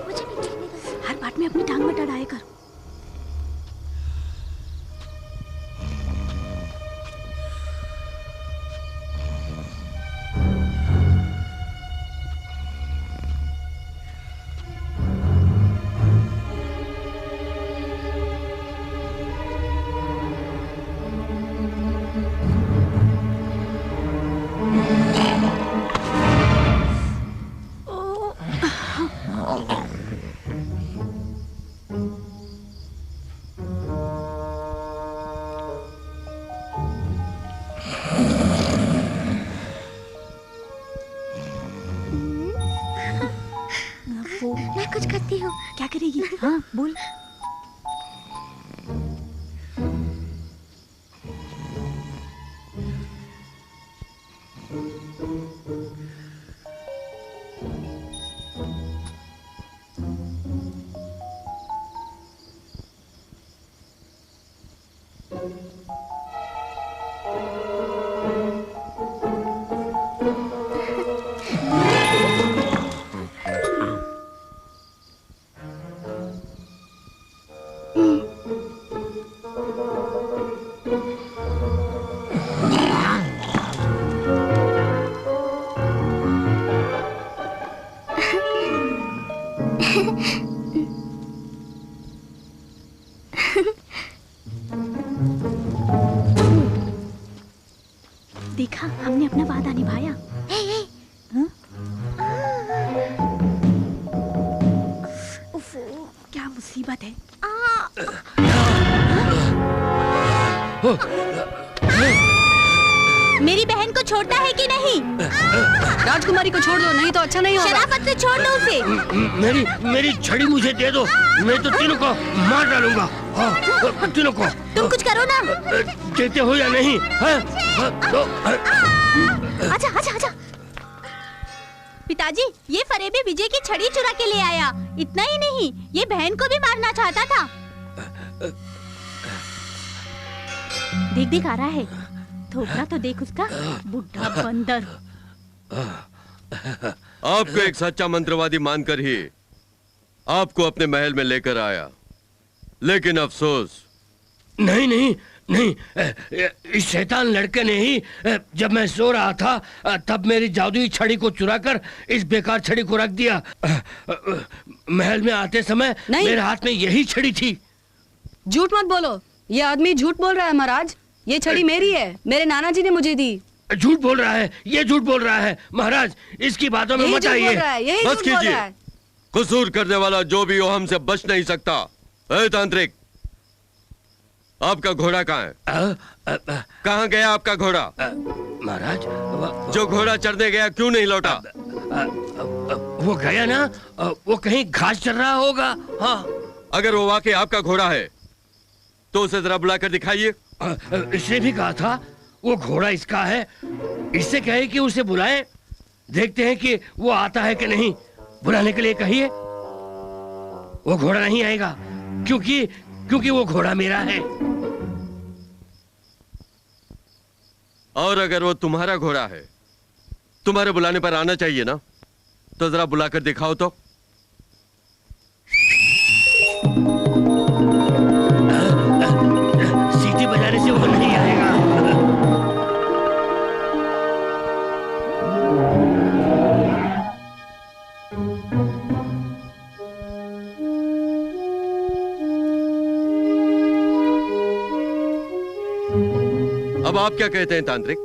मुझे भी देखने दो। हर बात में अपनी टांग मत अड़ाया कर। मैं कुछ करती हूँ। क्या करेगी? हाँ बोल। देखा, हमने अपना वादा निभाया। हाँ? उफ, क्या मुसीबत है। मेरी बहन को छोड़ता है कि नहीं? राजकुमारी को छोड़ दो, नहीं तो अच्छा नहीं होगा। शराफत से छोड़ दो उसे। मेरी छड़ी मुझे दे दो, मैं तो तीनों को मार डालूंगा। हाँ, तीनों को। तुम कुछ करो ना। देते हो या नहीं? आजा, आजा, आजा। पिताजी, ये फरेबी विजय की छड़ी चुरा के ले आया। इतना ही नहीं, ये बहन को भी मारना चाहता था। देख देख आ रहा है। थोड़ा तो देख उसका, बुढ़ा बंदर। आपको एक सच्चा मंत्रवादी मानकर ही आपको अपने महल में लेकर आया, लेकिन अफसोस। नहीं नहीं नहीं, इस शैतान लड़के ने ही जब मैं सो रहा था तब मेरी जादुई छड़ी को चुराकर इस बेकार छड़ी को रख दिया। महल में आते समय मेरे हाथ में यही छड़ी थी। झूठ मत बोलो, ये आदमी झूठ बोल रहा है महाराज। ये छड़ी मेरी है, मेरे नाना जी ने मुझे दी। झूठ बोल रहा है, ये झूठ बोल रहा है। महाराज, इसकी बातों में मत आइए। बस कीजिए। कसूर करने वाला जो भी हो हमसे बच नहीं सकता। ए तांत्रिक, आपका घोड़ा कहाँ है? कहाँ गया आपका घोड़ा? महाराज, जो घोड़ा चरने गया क्यों नहीं लौटा? वो गया ना, वो कहीं घास चर रहा होगा। हाँ। अगर वो वाकई आपका घोड़ा है तो उसे जरा बुलाकर दिखाइए। इसने भी कहा था वो घोड़ा इसका है। इससे कहे कि उसे बुलाए, देखते हैं कि वो आता है कि नहीं। बुलाने के लिए कहिए। वो घोड़ा नहीं आएगा क्योंकि वो घोड़ा मेरा है। और अगर वो तुम्हारा घोड़ा है तुम्हारे बुलाने पर आना चाहिए ना, तो जरा बुलाकर दिखाओ तो। सीटी बजाने से वो नहीं आएगा। अब आप क्या कहते हैं तांत्रिक?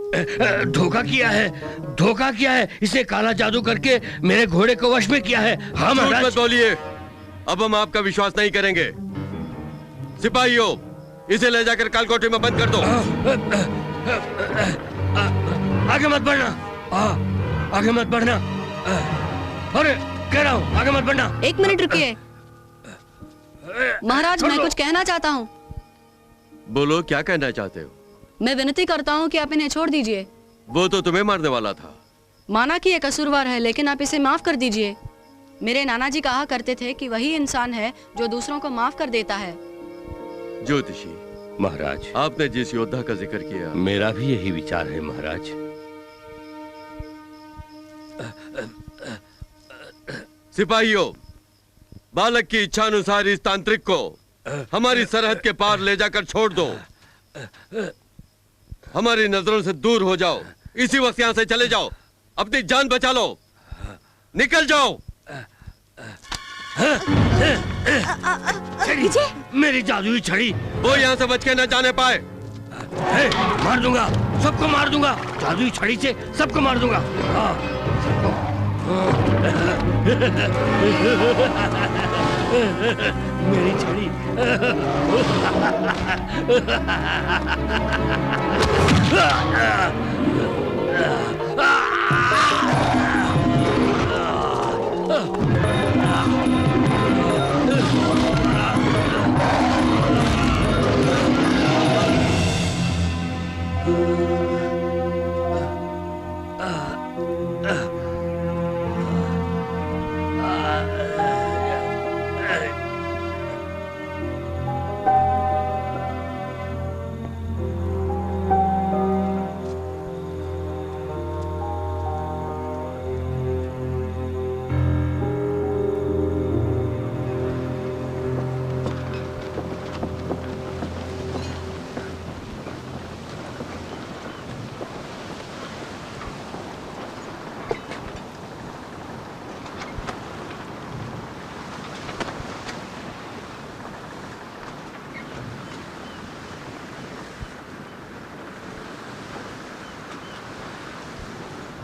धोखा किया है, धोखा किया है, इसे काला जादू करके मेरे घोड़े को वश में किया है। हाँ झूठ महाराज। मत बोलिए, अब हम आपका विश्वास नहीं करेंगे। सिपाहियों, इसे ले जाकर कालकोठरी में बंद कर दो। आगे मत बढ़ना, आगे मत बढ़ना। अरे कह रहा हूँ आगे मत बढ़ना। 1 मिनट रुकिए महाराज, मैं कुछ कहना चाहता हूँ। बोलो, क्या कहना चाहते हो? मैं विनती करता हूँ कि आप इन्हें छोड़ दीजिए। वो तो तुम्हें मारने वाला था। माना कि ये कसूरवार है, लेकिन आप इसे माफ कर दीजिए। मेरे नाना जी कहा करते थे कि वही इंसान है जो दूसरों को माफ कर देता है। ज्योतिषी महाराज, आपने जिस योद्धा का जिक्र किया, मेरा भी यही विचार है महाराज। सिपाहियों, बालक की इच्छा अनुसार इस तांत्रिक को हमारी सरहद के पार ले जाकर छोड़ दो। हमारी नजरों से दूर हो जाओ। इसी वक्त यहां से चले जाओ, अपनी जान बचा लो, निकल जाओ। विजय, मेरी जादुई छड़ी वो यहां से बच के न जाने पाए। मार दूंगा, सबको मार दूंगा, जादुई छड़ी से सबको मार दूंगा। मेरी छड़ी।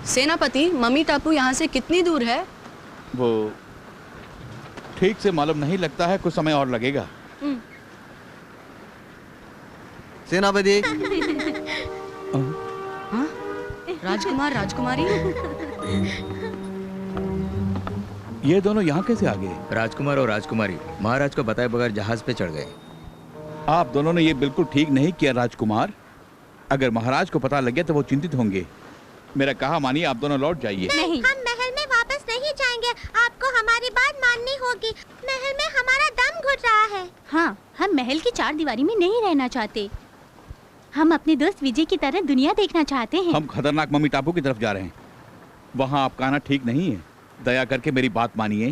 सेनापति, मम्मी टापू यहाँ से कितनी दूर है? वो ठीक से मालूम नहीं लगता है, कुछ समय और लगेगा। सेनापति। हाँ? राजकुमार, राजकुमारी, ये दोनों यहाँ कैसे आ गए? राजकुमार और राजकुमारी महाराज को बताए बगैर जहाज पे चढ़ गए। आप दोनों ने ये बिल्कुल ठीक नहीं किया राजकुमार। अगर महाराज को पता लग गया तो वो चिंतित होंगे। मेरा कहा मानिए, आप दोनों लौट जाइए। नहीं, हम महल में वापस नहीं जाएंगे। आपको हमारी बात माननी होगी। महल में हमारा दम घुट रहा है। हाँ, हम महल की 4 दीवारी में नहीं रहना चाहते। हम अपने दोस्त विजय की तरह दुनिया देखना चाहते हैं। हम खतरनाक मम्मी टापू की तरफ जा रहे हैं। वहाँ आपका आना ठीक नहीं है। दया करके मेरी बात मानिए।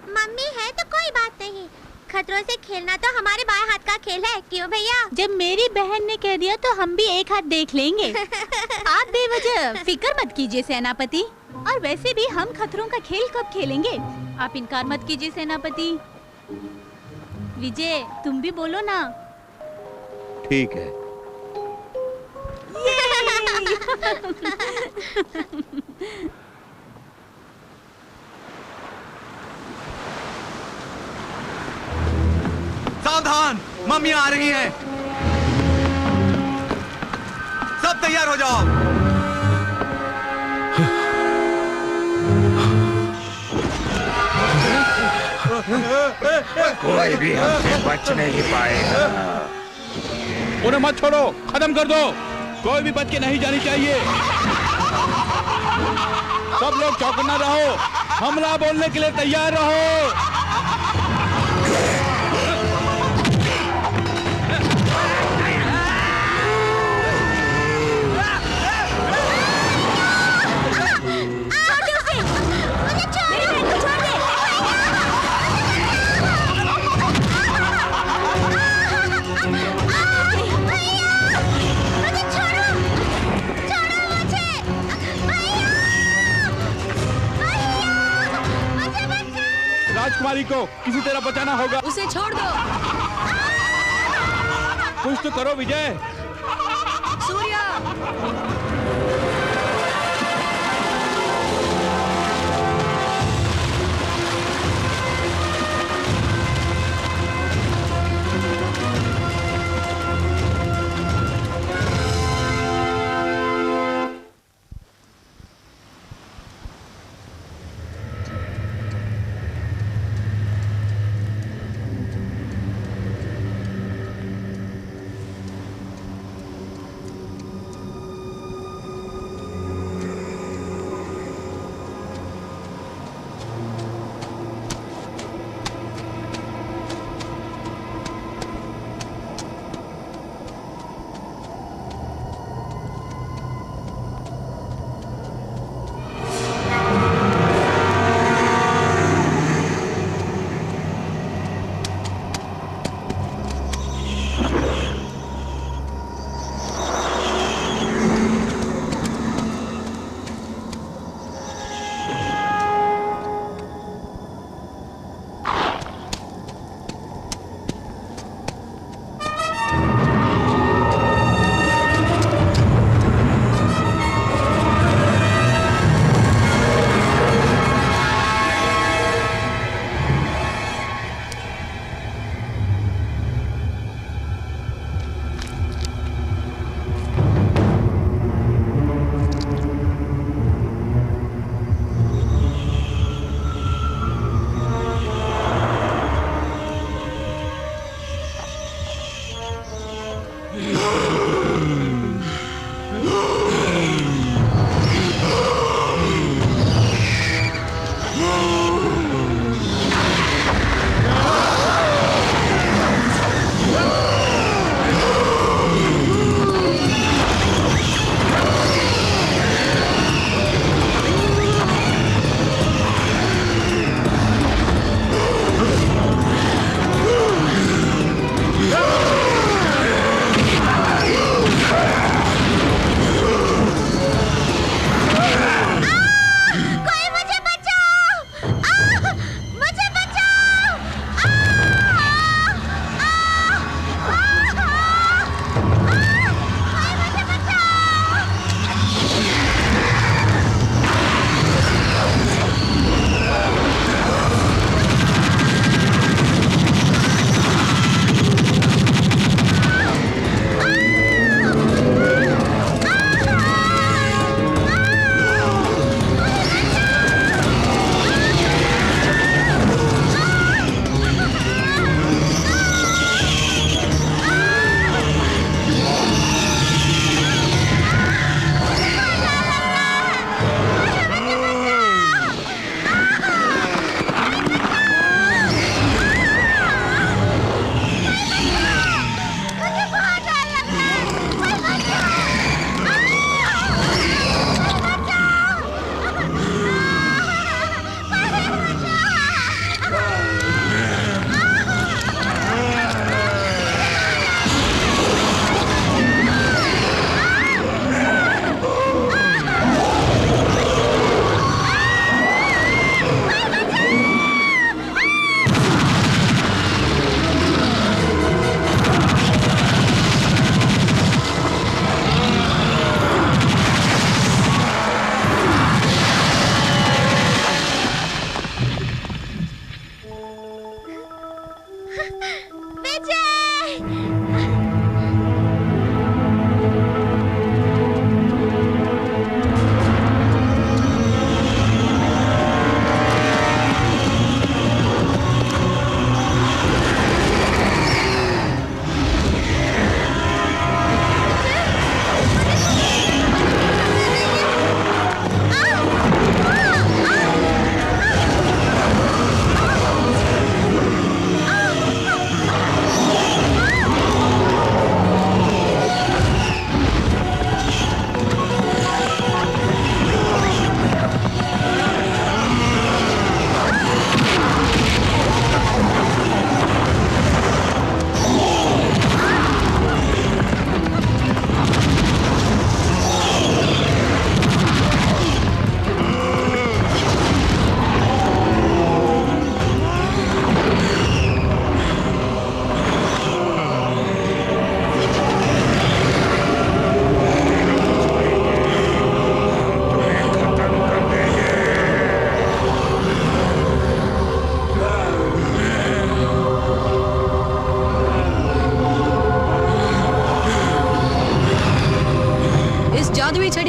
मम्मी है तो कोई बात नहीं। खतरों से खेलना तो हमारे बाएं हाथ का खेल है, क्यों भैया? जब मेरी बहन ने कह दिया तो हम भी एक हाथ देख लेंगे। आप बेवजह फिक्र मत कीजिए सेनापति। और वैसे भी हम खतरों का खेल कब खेलेंगे? आप इनकार मत कीजिए सेनापति। विजय, तुम भी बोलो ना। ठीक है। सावधान, मम्मी आ रही हैं। सब तैयार हो जाओ। कोई भी हमसे बच नहीं पाएगा। उन्हें मत छोड़ो, खत्म कर दो। कोई भी बच के नहीं जानी चाहिए। सब लोग चौकन्ना रहो, हमला बोलने के लिए तैयार रहो। राजकुमारी को किसी तरह बचाना होगा। उसे छोड़ दो। कुछ तो करो विजय। सूर्या।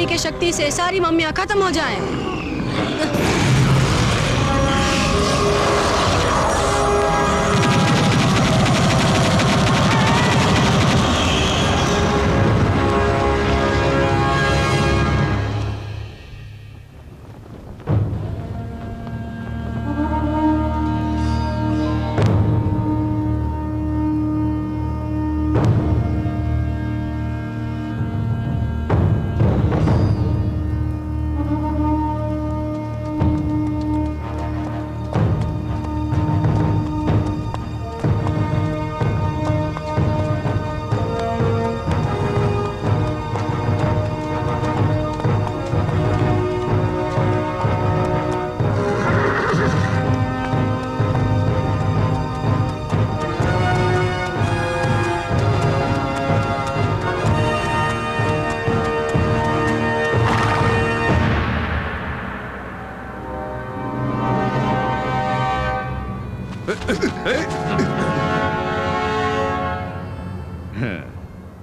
घड़ी के शक्ति से सारी मम्मियाँ खत्म हो जाएं।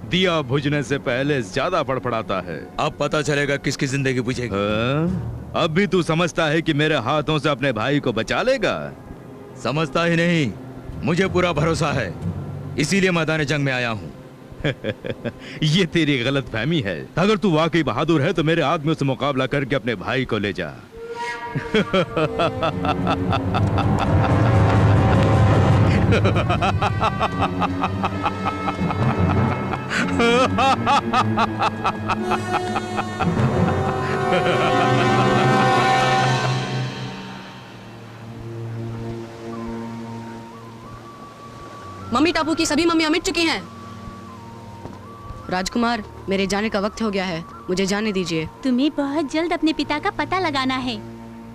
दिया बुझने से पहले ज्यादा फड़फड़ाता है। अब पता चलेगा किसकी जिंदगी बुझेगी। अब भी तू समझता है कि मेरे हाथों से अपने भाई को बचा लेगा? समझता ही नहीं, मुझे पूरा भरोसा है, इसीलिए मैदान जंग में आया हूँ। ये तेरी गलतफहमी है। अगर तू वाकई बहादुर है तो मेरे आदमियों से मुकाबला करके अपने भाई को ले जा। मम्मी टापू की सभी मम्मियाँ मिट चुकी हैं। राजकुमार, मेरे जाने का वक्त हो गया है, मुझे जाने दीजिए। तुम्हें बहुत जल्द अपने पिता का पता लगाना है,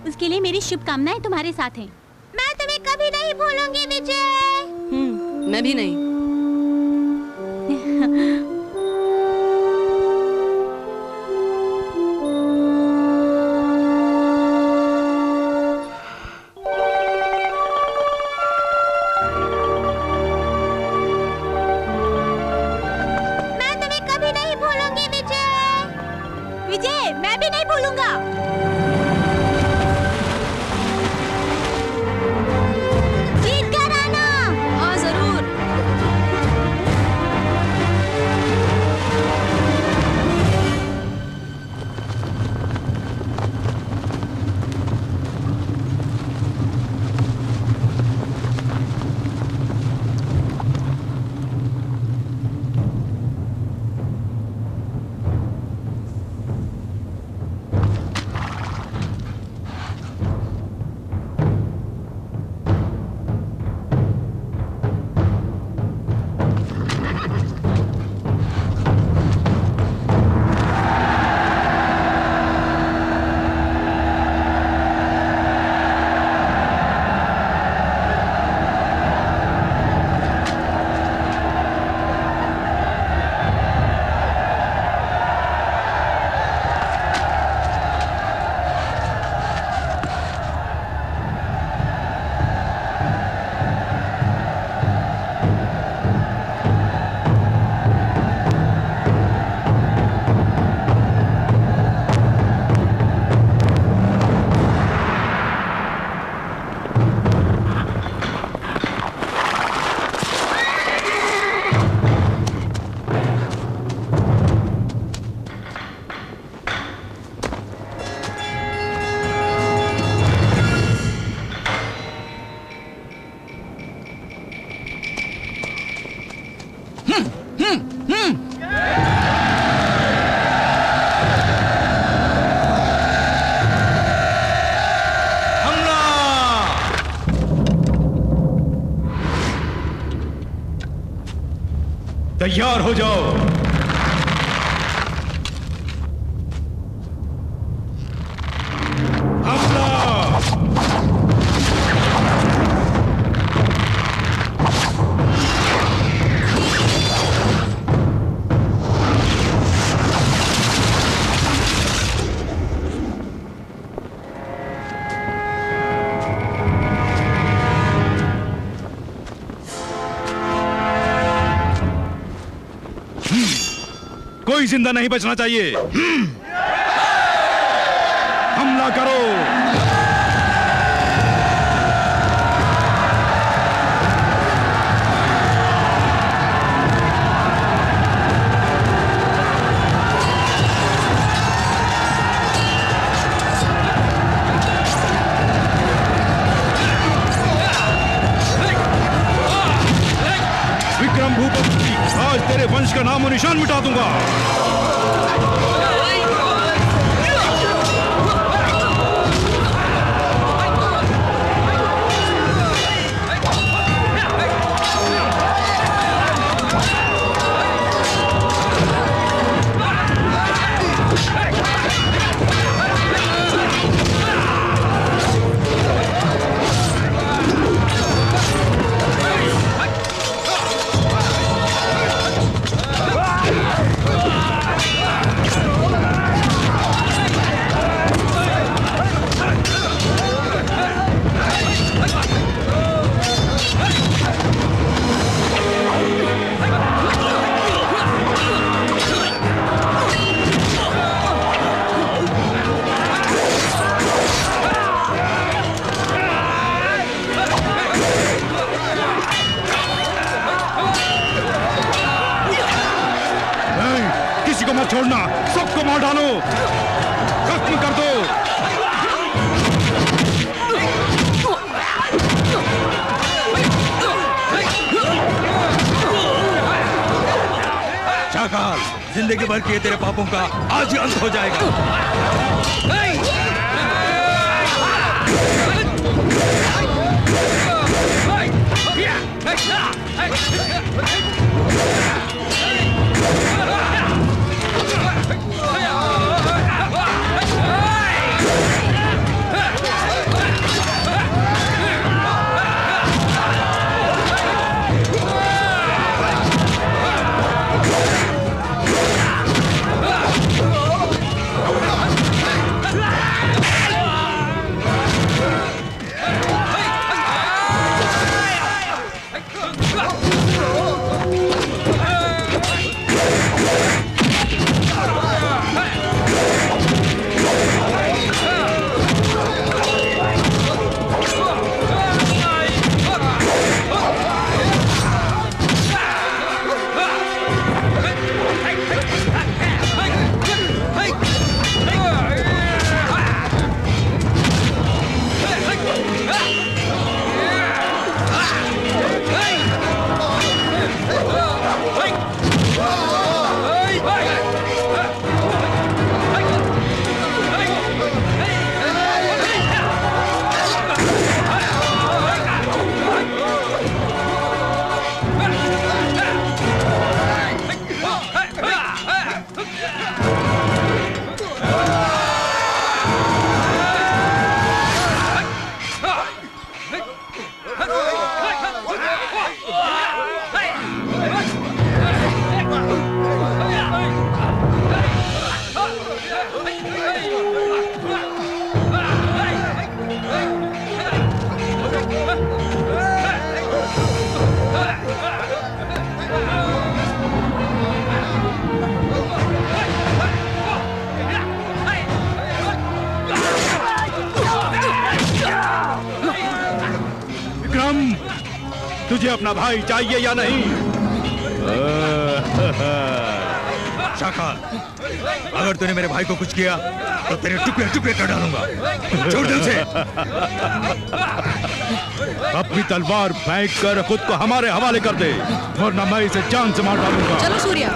उसके लिए मेरी शुभकामनाएं तुम्हारे साथ हैं। मैं तुम्हें कभी नहीं भूलूंगी विजय। मैं भी नहीं। मैं भी नहीं भूलूंगा। जीत कर आना। हाँ जरूर। तैयार हो जाओ। कोई जिंदा नहीं बचना चाहिए। हमला करो। विक्रम भूपति, आज तेरे वंश का नामो निशान मिटा दूंगा। छोड़ना, सबको मार डालो, खत्म कर दो। शाकाल, जिंदगी भर किए तेरे पापों का आज ही अंत हो जाएगा। तुझे अपना भाई चाहिए या नहीं? शाकाल, अगर तूने मेरे भाई को कुछ किया तो तेरे टुकड़े टुकड़े कर डालूंगा। छोड़ दे उसे। अपनी तलवार फेंक कर खुद को हमारे हवाले कर दे, वरना मैं इसे जान से मार डालूंगा। चलो सूर्या।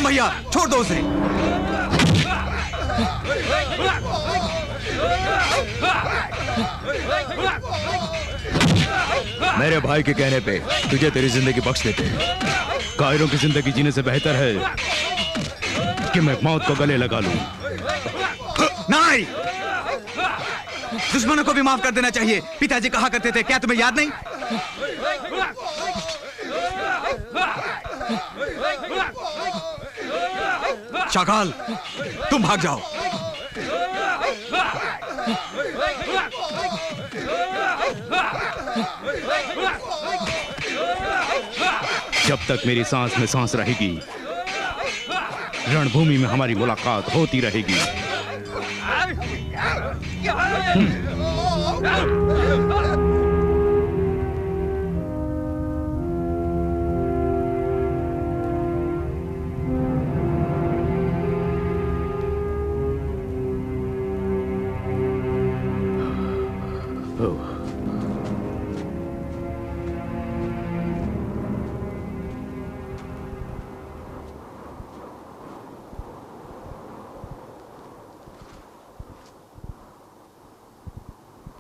भैया छोड़ दो उसे। मेरे भाई के कहने पे तुझे तेरी जिंदगी बख्श देते हैं। कायरों की जिंदगी जीने से बेहतर है कि मैं मौत को गले लगा लूं। नहीं, दुश्मनों को भी माफ कर देना चाहिए। पिताजी कहा करते थे, क्या तुम्हें याद नहीं? शाकाल, तुम भाग जाओ। जब तक मेरी सांस में सांस रहेगी, रणभूमि में हमारी मुलाकात होती रहेगी।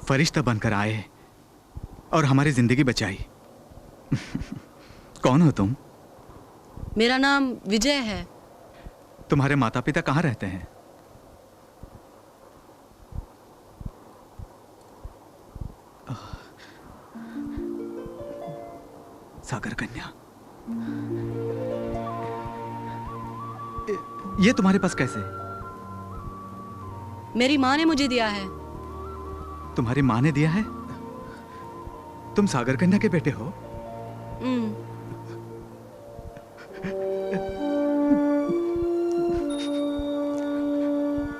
फरिश्ता बनकर आए और हमारी जिंदगी बचाई। कौन हो तुम? मेरा नाम विजय है। तुम्हारे माता पिता कहाँ रहते हैं? सागर कन्या, ये तुम्हारे पास कैसे? मेरी माँ ने मुझे दिया है। तुम्हारी माँ ने दिया है? तुम सागर कन्या के बेटे हो?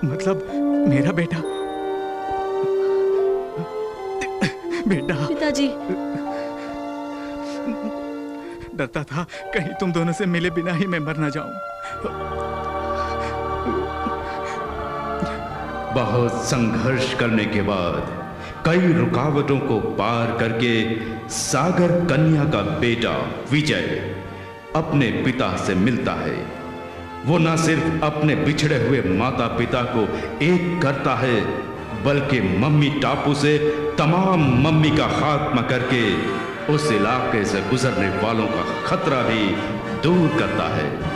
मतलब मेरा बेटा? बेटा। पिताजी। डरता था कहीं तुम दोनों से मिले बिना ही मैं मर ना जाऊं। बहुत संघर्ष करने के बाद, कई रुकावटों को पार करके सागर कन्या का बेटा विजय अपने पिता से मिलता है। वो न सिर्फ अपने बिछड़े हुए माता पिता को एक करता है, बल्कि मम्मी टापू से तमाम मम्मी का खात्मा करके उस इलाके से गुजरने वालों का खतरा भी दूर करता है।